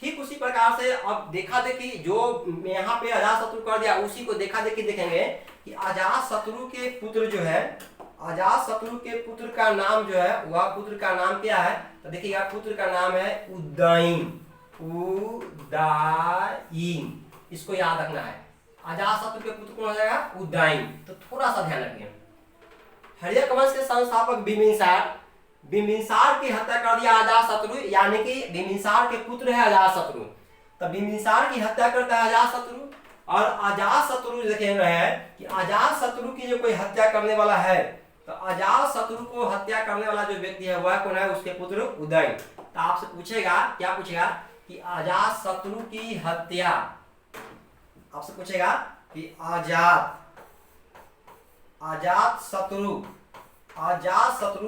[SPEAKER 1] ठीक उसी प्रकार से अब देखा देखी जो यहाँ पे अजात शत्रु कर दिया, उसी को देखा देखी देखेंगे कि अजात शत्रु के पुत्र जो है, अजात शत्रु के पुत्र का नाम जो है, वह पुत्र का नाम क्या है? तो देखिएगा पुत्र का नाम है उदयन। इसको याद रखना है, अजात शत्रु के पुत्र कौन हो जाएगा? उदयन। तो थोड़ा सा ध्यान रखिए, हर्यक वंश के संस्थापक बिंबिसार की हत्या कर दिया अजात शत्रु, यानी कि बिंबिसार के पुत्र है अजात शत्रु। तो बिंबिसार की हत्या करता है अजात शत्रु, और अजात शत्रु देखे रहे हैं कि अजात शत्रु की जो कोई हत्या करने वाला है, तो अजात शत्रु को हत्या करने वाला जो व्यक्ति है वह कौन है? उसके पुत्र उदयन। तो आपसे पूछेगा, क्या पूछेगा कि अजात शत्रु की हत्या, आपसे पूछेगा कि अजात शत्रु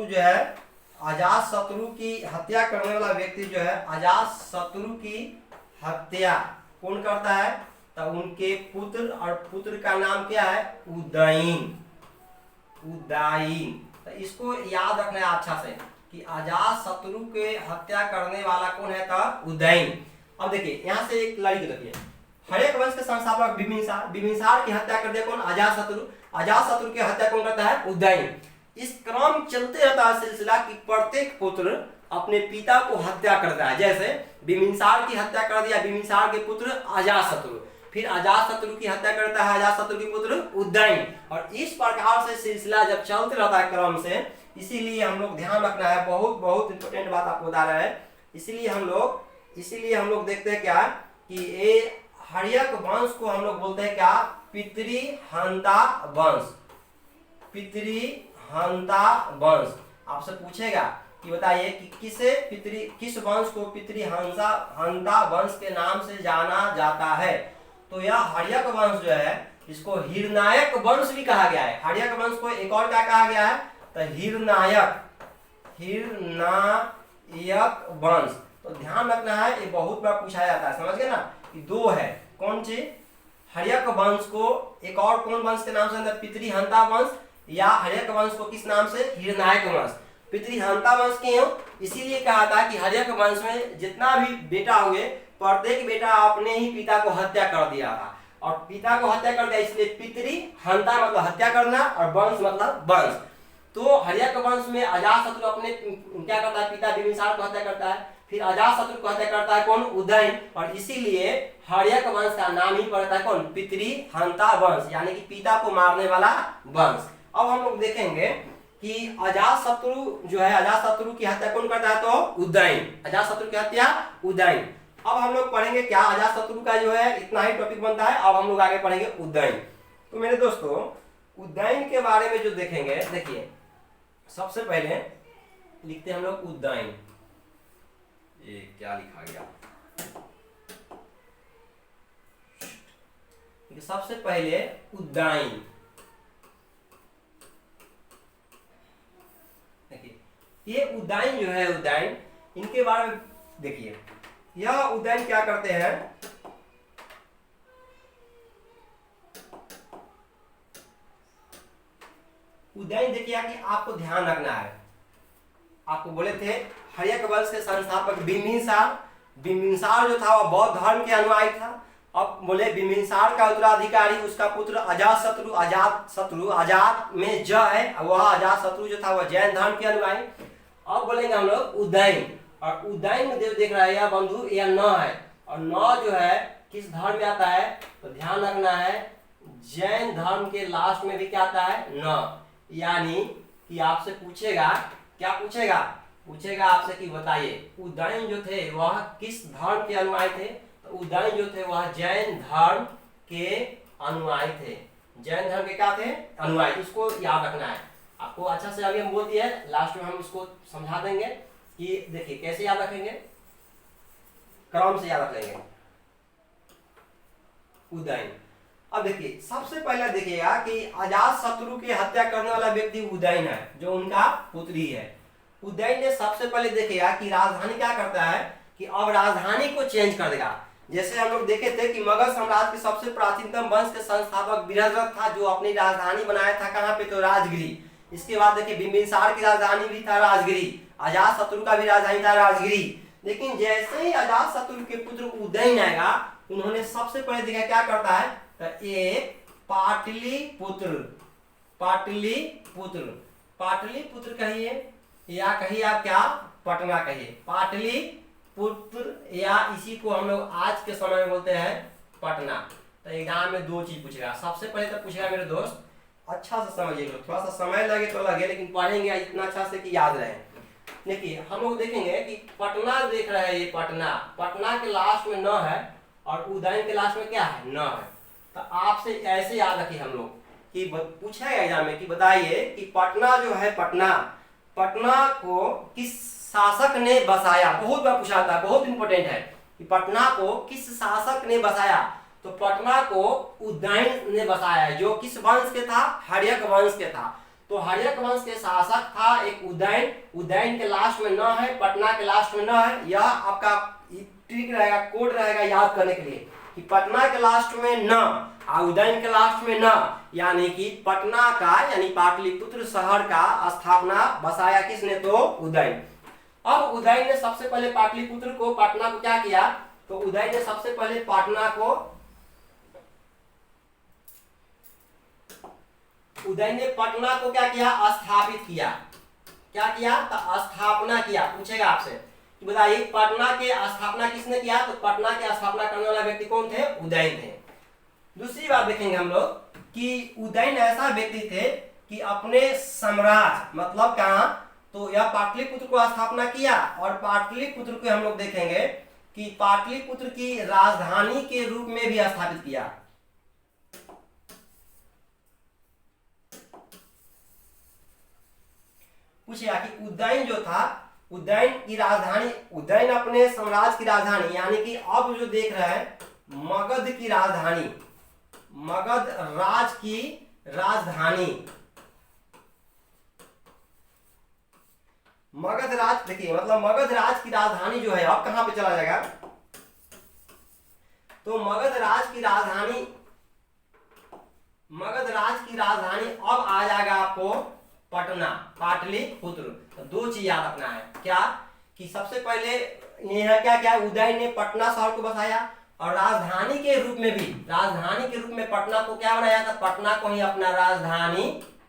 [SPEAKER 1] जो है, अजात शत्रु की हत्या करने वाला व्यक्ति जो है, अजात शत्रु की हत्या कौन करता है? तो उनके पुत्र, और पुत्र का नाम क्या है? उदयन। तो इसको याद रखना है अच्छा से कि अजात शत्रु के हत्या करने वाला कौन है? तो उदयन। अब देखिए यहाँ से एक लड़ी देखिए, हर्यक वंश के संस्थापक बिंबिसार की हत्या कर दिया कौन? अजात शत्रु। अजात शत्रु की हत्या कौन करता है? उदयन। इस क्रम चलते रहता है सिलसिला कि प्रत्येक पुत्र अपने पिता को हत्या करता है। जैसे बिंबिसार की हत्या कर दिया बिंबिसार के पुत्र अजात शत्रु, फिर अजात शत्रु की हत्या करता है अजात शत्रु के पुत्र उदयन, और इस प्रकार से सिलसिला जब चलते रहता है क्रम से, इसीलिए हम लोग ध्यान रखना है, बहुत बहुत इंपॉर्टेंट बात आपको बता रहे हैं। इसीलिए हम लोग देखते हैं क्या कि ये हर्यक वंश को हम लोग बोलते हैं क्या? पितृहंता वंश। पितृहंता वंश। आपसे पूछेगा कि बताइए कि किस वंश को पितृहंता वंश के नाम से जाना जाता है? तो यह हर्यक वंश जो है इसको हिरनायक वंश भी कहा गया है। हर्यक वंश को एक और क्या कहा गया है, तो हिरनायक वंश। तो ध्यान रखना है, ये बहुत बार पूछा जाता है, समझ गए ना, कि दो है कौन सी, हर्यक वंश को एक और कौन वंश के नाम से, पितृहंता वंश, या हर्यक वंश को किस नाम से, हिरनायक वंश। पितृहंता वंश क्यों, इसीलिए कहा था कि हर्यक वंश में जितना भी बेटा हुए, प्रत्येक बेटा अपने ही पिता को हत्या कर दिया था, और पिता को हत्या कर दिया, इसलिए पितृहंता मतलब हत्या करना, और वंश मतलब वंश। तो हर्यक वंश में अजातशत्रु अपने क्या करता है, पिता बिंबिसार को हत्या करता है, फिर अजातशत्रु को हत्या करता है कौन, उदयन, और इसीलिए हर्यक वंश का नाम ही पड़ता है कौन, पितृहंता वंश, यानी कि पिता को मारने वाला वंश। अब हम लोग देखेंगे कि अजातशत्रु जो है, अजातशत्रु की हत्या कौन करता है, तो उदयन, अजातशत्रु की हत्या उदयन। अब हम लोग पढ़ेंगे क्या, अजातशत्रु का जो है इतना ही टॉपिक बनता है, अब हम लोग आगे पढ़ेंगे उदयन। तो मेरे दोस्तों उदयन के बारे में जो देखेंगे, देखिए सबसे पहले लिखते हैं हम लोग उदयन, ये क्या लिखा गया, सबसे पहले उदयन, देखिए ये उदयन जो है, उदयन इनके बारे में देखिए, यह उदयन क्या करते हैं, उदयन देखिए कि आपको ध्यान रखना है, आपको बोले थे हर्यक वंश के संस्थापक बिंबिसार, बिंबिसार जो था वह बौद्ध धर्म के अनुयायी था। अब बोले बिंबिसार का उत्तराधिकारी उसका पुत्र अजातशत्रु, अजातशत्रु अजात में ज है, वह अजातशत्रु जो था वह जैन धर्म के अनुयायी। अब बोलेंगे हम लोग उदयन, और उदयन में देख रहा है यह बंधु, यह न है, और न जो है किस धर्म में आता है, तो ध्यान रखना है जैन धर्म के लास्ट में भी क्या आता है, न, यानी कि आपसे पूछेगा, क्या पूछेगा, पूछेगा आपसे कि बताइए उदयन जो थे वह किस धर्म के अनुयायी थे, तो उदयन जो थे वह जैन धर्म के अनुयायी थे, जैन धर्म के क्या थे, अनुयायी। इसको याद रखना है आपको, अच्छा से अभी हम बोल दिए, लास्ट में हम इसको समझा देंगे कि देखिए कैसे याद रखेंगे, क्रम से याद रख लेंगे उदयन। अब देखिए सबसे पहले देखिएगा कि अजातशत्रु की हत्या करने वाला व्यक्ति उदयन है, जो उनका पुत्री है। उदयन ने सबसे पहले देखिएगा कि राजधानी क्या करता है, कि अब राजधानी को चेंज कर देगा। जैसे हम लोग देखे थे कि मगध साम्राज्य के सबसे प्राचीनतम वंश के संस्थापक बृहद्रथ था, जो अपनी राजधानी बनाया था कहाँ पे, तो राजगिरी। इसके बाद देखिए बिंबिसार की राजधानी भी था राजगिरी, अजातशत्रु का भी राजधानी था राजगिरी। लेकिन जैसे ही अजातशत्रु के पुत्र उदयन आएगा, उन्होंने सबसे पहले देखा क्या करता है, तो एक पाटलिपुत्र, पाटलिपुत्र, पाटलिपुत्र कहिए या कहिए आप क्या, पटना कहिए, पाटलिपुत्र, या इसी को हम लोग आज के समय में बोलते हैं पटना। तो एग्जाम में दो चीज पूछेगा, सबसे पहले तो पूछेगा मेरे दोस्त, अच्छा से समझिए, थोड़ा सा समय लगे तो लगे, लेकिन पढ़ेंगे इतना अच्छा से कि याद रहे। देखिए हम लोग देखेंगे कि पटना देख रहे हैं, ये पटना, पटना के लास्ट में न है, और उदयन के लास्ट में क्या है, न है। तो आपसे ऐसे याद रखिए हम लोग कि पूछा गया एग्जाम में कि बताइए कि पटना जो है, पटना, पटना को किस शासक ने बसाया, बहुत बार पूछा था, बहुत इंपॉर्टेंट है कि पटना को किस शासक ने बसाया, तो पटना को उदयन ने बसाया, जो किस वंश के था, हर्यक वंश के था। तो हर्यक वंश के शासक था एक उदयन, उदयन के लास्ट में न है, पटना के लास्ट में न है। यह आपका ट्रिक रहेगा, कोड रहेगा याद करने के लिए कि पटना के लास्ट में न और उदयन के लास्ट में न, यानी कि पटना का यानी पाटलिपुत्र शहर का स्थापना बसाया किसने, तो उदयन। अब उदयन ने सबसे पहले पाटलिपुत्र को, पटना को क्या किया, तो उदयन ने सबसे पहले पटना को, उदयन ने पटना को क्या किया, स्थापित किया, क्या किया, तो स्थापना किया। पूछेगा आपसे कि बताइए पटना के स्थापना किसने किया, तो पटना के स्थापना करने वाला व्यक्ति कौन थे, उदयन थे। दूसरी बात देखेंगे हम लोग कि उदयन ऐसा व्यक्ति थे कि अपने साम्राज्य मतलब कहाँ, तो यह पाटलिपुत्र को स्थापना किया, और पाटलिपुत्र को हम लोग देखेंगे कि पाटलिपुत्र की राजधानी के रूप में भी स्थापित किया। पूछेगा कि उदयन जो था, उदयन की राजधानी, उदयन अपने साम्राज्य की राजधानी, यानी कि अब जो देख रहे हैं मगध की राजधानी, मगध राज की राजधानी, मगध राज, देखिए मतलब मगध राज की राजधानी जो है अब कहां पे चला जाएगा, तो मगध राज की राजधानी, मगध राज की राजधानी अब आ जाएगा आपको पटना, पाटलिपुत्र। तो दो चीज याद रखना है, क्या कि सबसे पहले यह क्या क्या उदय ने पटना शहर को बसाया, और राजधानी के रूप में भी, राजधानी के रूप में पटना को क्या बनाया था, पटना को ही अपना राजधानी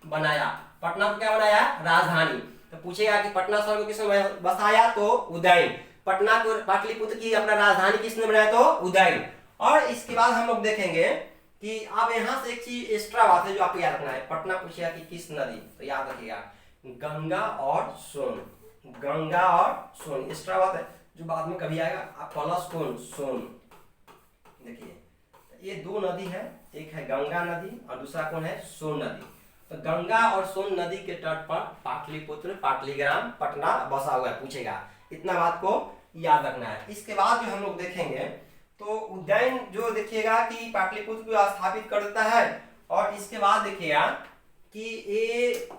[SPEAKER 1] बनाया, पटना को क्या बनाया, राजधानी। तो पूछेगा कि पटना शहर को किसने बसाया, तो उदय, पटना को पाटलिपुत्र की अपना राजधानी किसने बनाया, तो उदय। और इसके बाद हम लोग देखेंगे कि अब यहाँ से एक चीज एक्स्ट्रा बात है जो आपको याद रखना है, पटना पूछेगा कि किस नदी, तो याद रखिएगा गंगा और सोन, गंगा और सोन एक्स्ट्रा बात है जो बाद में कभी आएगा, आप प्लस कौन, सोन। देखिए ये दो नदी है, एक है गंगा नदी और दूसरा कौन है, सोन नदी। तो गंगा और सोन नदी के तट पर पाटलिपुत्र, पाटलीग्राम, पटना बसा हुआ है, पूछेगा, इतना बात को याद रखना है। इसके बाद जो हम लोग देखेंगे तो उज्जैन जो देखिएगा कि पाटलिपुत्र को स्थापित कर देता है, और इसके बाद देखिएगा कि ये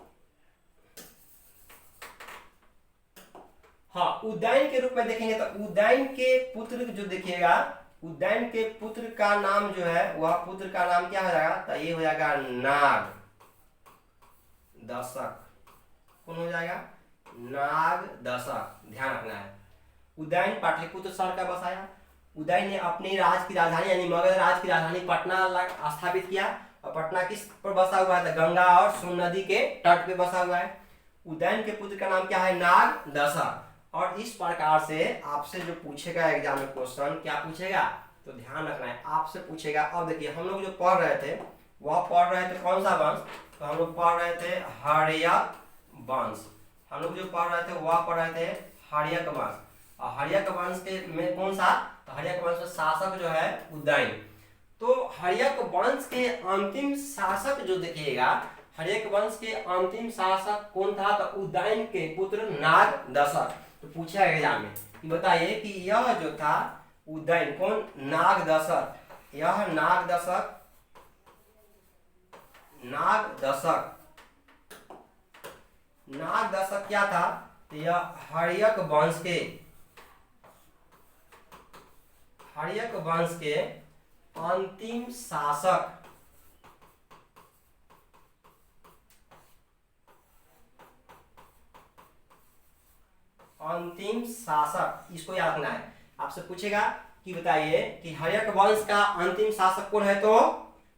[SPEAKER 1] हाँ उज्जैन के रूप में देखेंगे तो उज्जैन के पुत्र जो देखिएगा, उज्जैन के पुत्र का नाम जो है वह पुत्र का नाम क्या हो जाएगा, तो ये हो जाएगा नाग दशक, कौन हो जाएगा, नाग दशक, ध्यान रखना है। उज्जैन पाटलिपुत्र शहर का बसाया, उदय ने अपनी राज की राजधानी यानी मगध राज की राजधानी पटना स्थापित किया, और पटना किस पर बसा हुआ है, गंगा और सोन नदी के तट पे बसा हुआ है। उदयन के पुत्र का नाम क्या है, नाग दशक। और इस प्रकार से आपसे जो पूछेगा एग्जाम में क्वेश्चन, क्या पूछेगा, तो ध्यान रखना है आपसे पूछेगा। अब देखिए हम लोग जो पढ़ रहे थे वह पढ़ रहे थे कौन सा वंश, तो हम लोग पढ़ रहे थे हर्यक वंश, हम लोग जो पढ़ रहे थे वह पढ़ रहे थे हर्यक वंश। और हर्यक वंश के में कौन सा, तो हर्यक वंश में शासक जो है उदयन। तो हर्यक वंश के अंतिम शासक जो देखिएगा, हर्यक वंश के अंतिम शासक कौन था, तो उदयन के पुत्र नाग दशक। तो पूछा एग्जाम में कि बताइए कि यह जो था उदयन कौन, नाग दशक, यह नाग दशक, नाग दशक, नाग दशक क्या था, तो यह हर्यक वंश के, हर्यक वंश के अंतिम शासक, अंतिम शासक, इसको याद रखना है। आपसे पूछेगा कि बताइए कि हर्यक वंश का अंतिम शासक कौन है, तो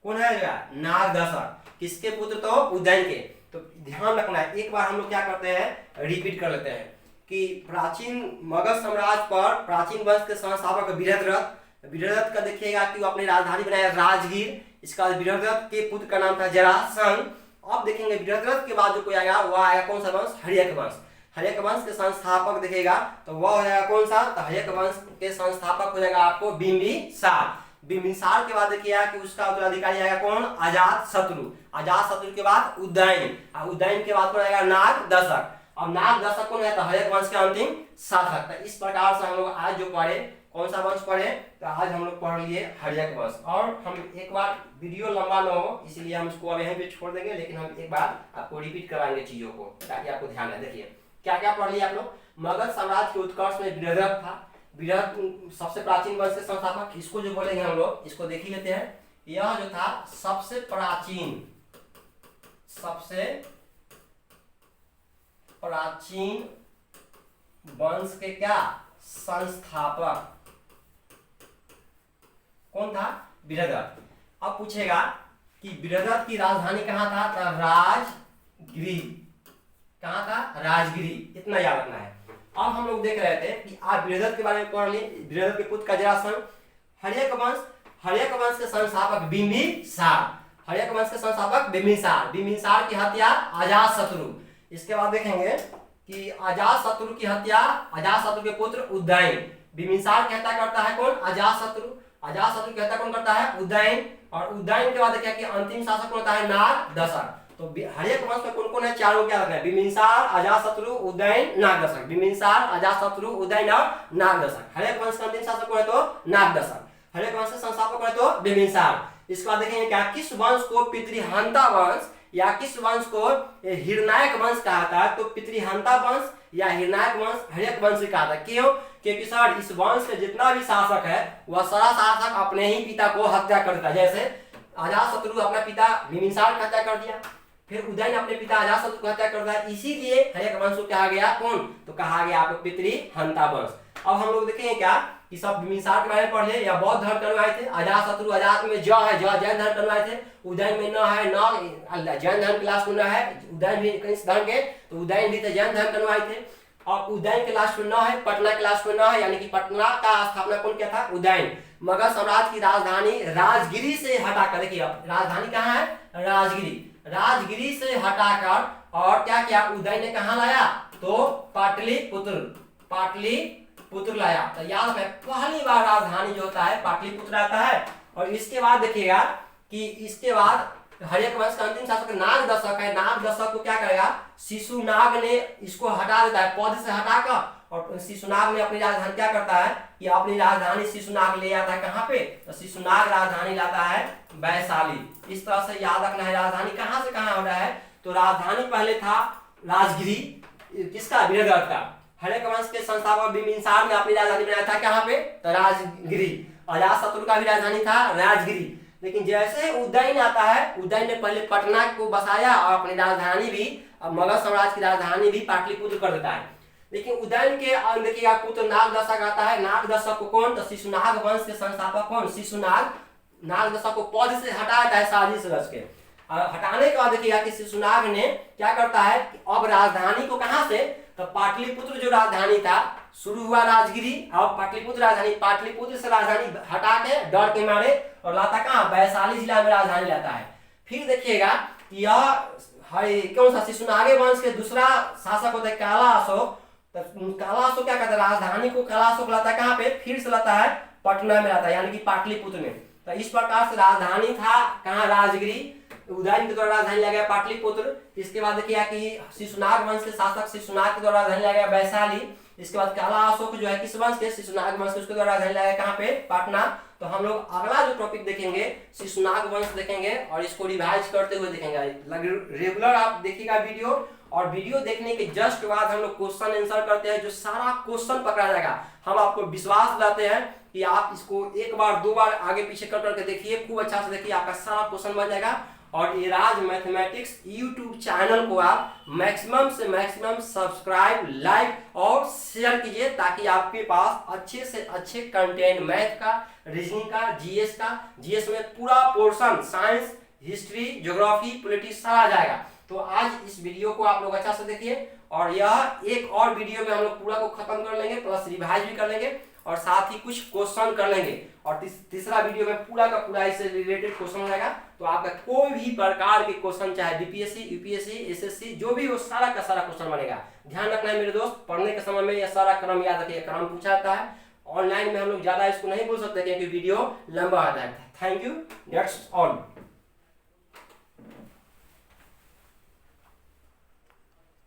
[SPEAKER 1] कौन है, नाग दशक, किसके पुत्र, तो उदयन के। तो ध्यान रखना है, एक बार हम लोग क्या करते हैं, रिपीट कर लेते हैं कि प्राचीन मगध साम्राज्य पर प्राचीन वंश के संस्थापक बृहद्रथ, बृहद्रथ का देखिएगा कि वो अपनी राजधानी बनाया राजगीर, इसका बृहद्रथ के पुत्र का नाम था जरासंध। अब देखेंगे बृहद्रथ के बाद जो कोई आएगा वह आएगा कौन सा वंश, हर्यक वंश। हर्यक वंश के संस्थापक देखिएगा तो वह हो जाएगा कौन सा, तो हर्यक वंश के संस्थापक हो जाएगा आपको बिंबिसार। बिंबिसार के बाद देखिएगा कि उसका उत्तराधिकारी आएगा कौन, अजातशत्रु। अजातशत्रु के बाद उदयन, और उदयन के बाद कौन आएगा, नाग दशक। अब नाग दशक कौन है, तो हर्यक वंश के अंतिम शासक। तो इस प्रकार से हम लोग आज जो पढ़े कौन सा वंश पढ़े, तो आज हम लोग पढ़ लिए हर्यक वंश। और हम एक बार वीडियो लंबा न हो इसलिए हम इसको अब यहीं पे छोड़ देंगे, लेकिन हम एक बार आपको रिपीट कराएंगे चीजों को ताकि आपको ध्यान रहे। देखिए क्या क्या पढ़ लिया आप लोग, मगध साम्राज्य के उत्कर्ष में बृहद्रथ था, बृहद सबसे प्राचीन वंश के संस्थापक, इसको जो बोलेंगे हम लोग इसको देख ही लेते हैं। यह जो था सबसे प्राचीन, सबसे प्राचीन वंश के क्या संस्थापक कौन था, बृहद्रथ। अब पूछेगा कि बृहद्रथ की राजधानी कहाँ था, तो राजगिरी, कहाँ था, राजगिरी, इतना याद रखना है। अब हम लोग देख रहे थे कि आप बृहद्रथ के बारे में पढ़ लिए, बृहद्रथ के पुत्र का जरासंध। हर्यक वंश, हर्यक वंश के संस्थापक बिंबिसार, हर्यक वंश के संस्थापक बिंबिसार, बिंबिसार की हत्या अजातशत्रु। इसके बाद देखेंगे कि अजातशत्रु की हत्या, अजातशत्रु के पुत्र उदयन, बिंबिसार की हत्या करता है कौन, अजातशत्रु, अजातशत्रु की हत्या कौन करता है, उदयन। और उदयन के बाद देखिए कि अंतिम शासक कौन होता है, नाग दशक। तो हर्यक वंश में कौन कौन है, चारों क्या रखना है, बिंबिसार, अजातशत्रु, उदयन, नाग दशक, बिंबिसार, अजातशत्रु, उदयन और नाग दशक। हर्यक वंश का अंतिम शासक कौन है, तो नाग दशक। हर्यक वंश के संस्थापक है तो बिंबिसार। इसके बाद देखेंगे क्या, किस वंश को पितृहंता वंश या किस वंश को हिरनायक वंश कहा था, तो पितृहंता वंश या हिरनायक वंश हर्यक वंश कहा था। क्यों? क्योंकि सर इस वंश के जितना भी शासक है वह सारा शासक अपने ही पिता को हत्या कर देता है। जैसे अजातशत्रु अपना पिता बिंबिसार को हत्या कर दिया, फिर उदयन अपने पिता अजातशत्रु को हत्या कर दिया, इसीलिए हर्यक वंश को कहा गया कौन, तो कहा गया आपको पितृहंता वंश। अब हम लोग देखेंगे क्या कि सब बिंबिसार के बारे में पढ़ ले या बौद्ध धर्म करवाए थे। अजातशत्रु, अजात में ज है, ज जैन धर्म करवाए थे। उदयन में न है, न जैन धर्म क्लास में न है, उदयन भी किस धर्म के, तो उदयन भी थे जैन धर्म करवाए थे। और उदयन के लास्ट में न है, पटना के लास्ट में न है, यानी कि पटना का स्थापना कौन किया था, उदयन। मगध साम्राज्य की राजधानी राजगिरी से हटाकर, देखिए राजधानी कहाँ है, राजगिरी, राजगिरी से हटाकर और क्या किया, उदयन ने कहाँ लाया, तो पाटलिपुत्र, पाटलिपुत्र लाया। तो याद रखें पहली बार राजधानी जो होता है पाटलिपुत्र आता है। और इसके बाद देखिएगा कि इसके बाद हर्यक वंश का अंतिम शासक नाग दशक है। नाग दशक को क्या करेगा, शिशुनाग ने इसको हटा देता है, पद से हटाकर, और शिशुनाग ने अपनी राजधानी क्या करता है कि अपनी राजधानी शिशुनाग ले आता है कहाँ पे, तो शिशुनाग राजधानी लाता है वैशाली। इस तरह से याद रखना है राजधानी कहाँ से कहाँ हो रहा है, तो राजधानी पहले था राजगिरी, किसका, वीरगढ़ का। हर्यक वंश के संस्थापक बिंबिसार ने अपनी राजधानी बनाया था कहाँ पे, तो राजगिरी। अजातशत्रु का भी राजधानी था राजगिरी। लेकिन जैसे उदयन आता है, उदयन ने पहले पटना को बसाया और अपनी राजधानी भी, मगध साम्राज्य की राजधानी भी पाटलिपुत्र कर देता है। लेकिन उदयन के देखिएगा पुत्र नाग दशक आता है। नाग दशक को कौन, तो शिशुनाग वंश के संस्थापक कौन, शिशुनाग। नाग दशक को पद से हटाता है साजिश रच के। हटाने के बाद देखिएगा कि शिशुनाग ने क्या करता है, अब राजधानी को कहाँ से, तो पाटलिपुत्र जो राजधानी था, शुरू हुआ राजगिरी, अब पाटलिपुत्र राजधानी, पाटलिपुत्र से राजधानी हटा के डर के मारे और लाता कहाँ, वैशाली जिला में राजधानी लाता है। फिर देखिएगा कि यह कौन सा, शिशुनागे वंश के दूसरा शासक होता है काला अशोक। तो काला अशोक क्या करता है, राजधानी को काला अशोक लाता है कहाँ पे, फिर से लाता है पटना में लाता है, यानी कि पाटलिपुत्र में। तो इस प्रकार से राजधानी था कहाँ, राजगिरी, उदयन के द्वारा राजधानी लिया गया पाटलिपुत्र। इसके बाद देखिए कि शिशुनाग वंश के शासक शिशुनाग के द्वारा राजधानी लिया गया वैशाली। इसके बाद काला अशोक जो है किस वंश के, शिशुनाग वंश के, उसके द्वारा राजधानी लिया गया कहाँ पे, पटना। तो हम लोग अगला जो टॉपिक देखेंगे शिशुनाग वंश देखेंगे और इसको रिवाइज करते हुए देखेंगे। रेगुलर आप देखिएगा वीडियो, और वीडियो देखने के जस्ट बाद हम लोग क्वेश्चन आंसर करते हैं, जो सारा क्वेश्चन पकड़ा जाएगा। हम आपको विश्वास दिलाते हैं कि आप इसको एक बार दो बार आगे पीछे कर करके देखिए, खूब अच्छा से देखिए, आपका सारा क्वेश्चन बन जाएगा। और ये राज मैथमेटिक्स यूट्यूब चैनल को आप मैक्सिमम से मैक्सिमम सब्सक्राइब, लाइक और शेयर कीजिए, ताकि आपके पास अच्छे से अच्छे कंटेंट मैथ का, रीजनिंग का, जीएस का, जीएस में पूरा portion, science, history, geography, politics सारा आ जाएगा। तो आज इस वीडियो को आप लोग अच्छा से देखिए, और यह एक और वीडियो में हम लोग पूरा को खत्म कर लेंगे, प्लस रिवाइज भी कर लेंगे और साथ ही कुछ क्वेश्चन कर लेंगे। और तीसरा वीडियो में पूरा का पूरा इससे रिलेटेड क्वेश्चन हो जाएगा। तो आपका कोई भी प्रकार के क्वेश्चन, चाहे बीपीएससी, यूपीएससी, एसएससी, जो भी हो, सारा का सारा क्वेश्चन बनेगा। ध्यान रखना है मेरे दोस्त, पढ़ने के समय में यह सारा क्रम याद रखिए, क्रम पूछा जाता है। ऑनलाइन में हम लोग ज्यादा इसको नहीं बोल सकते क्योंकि वीडियो लंबा आता है। Thank you, that's all.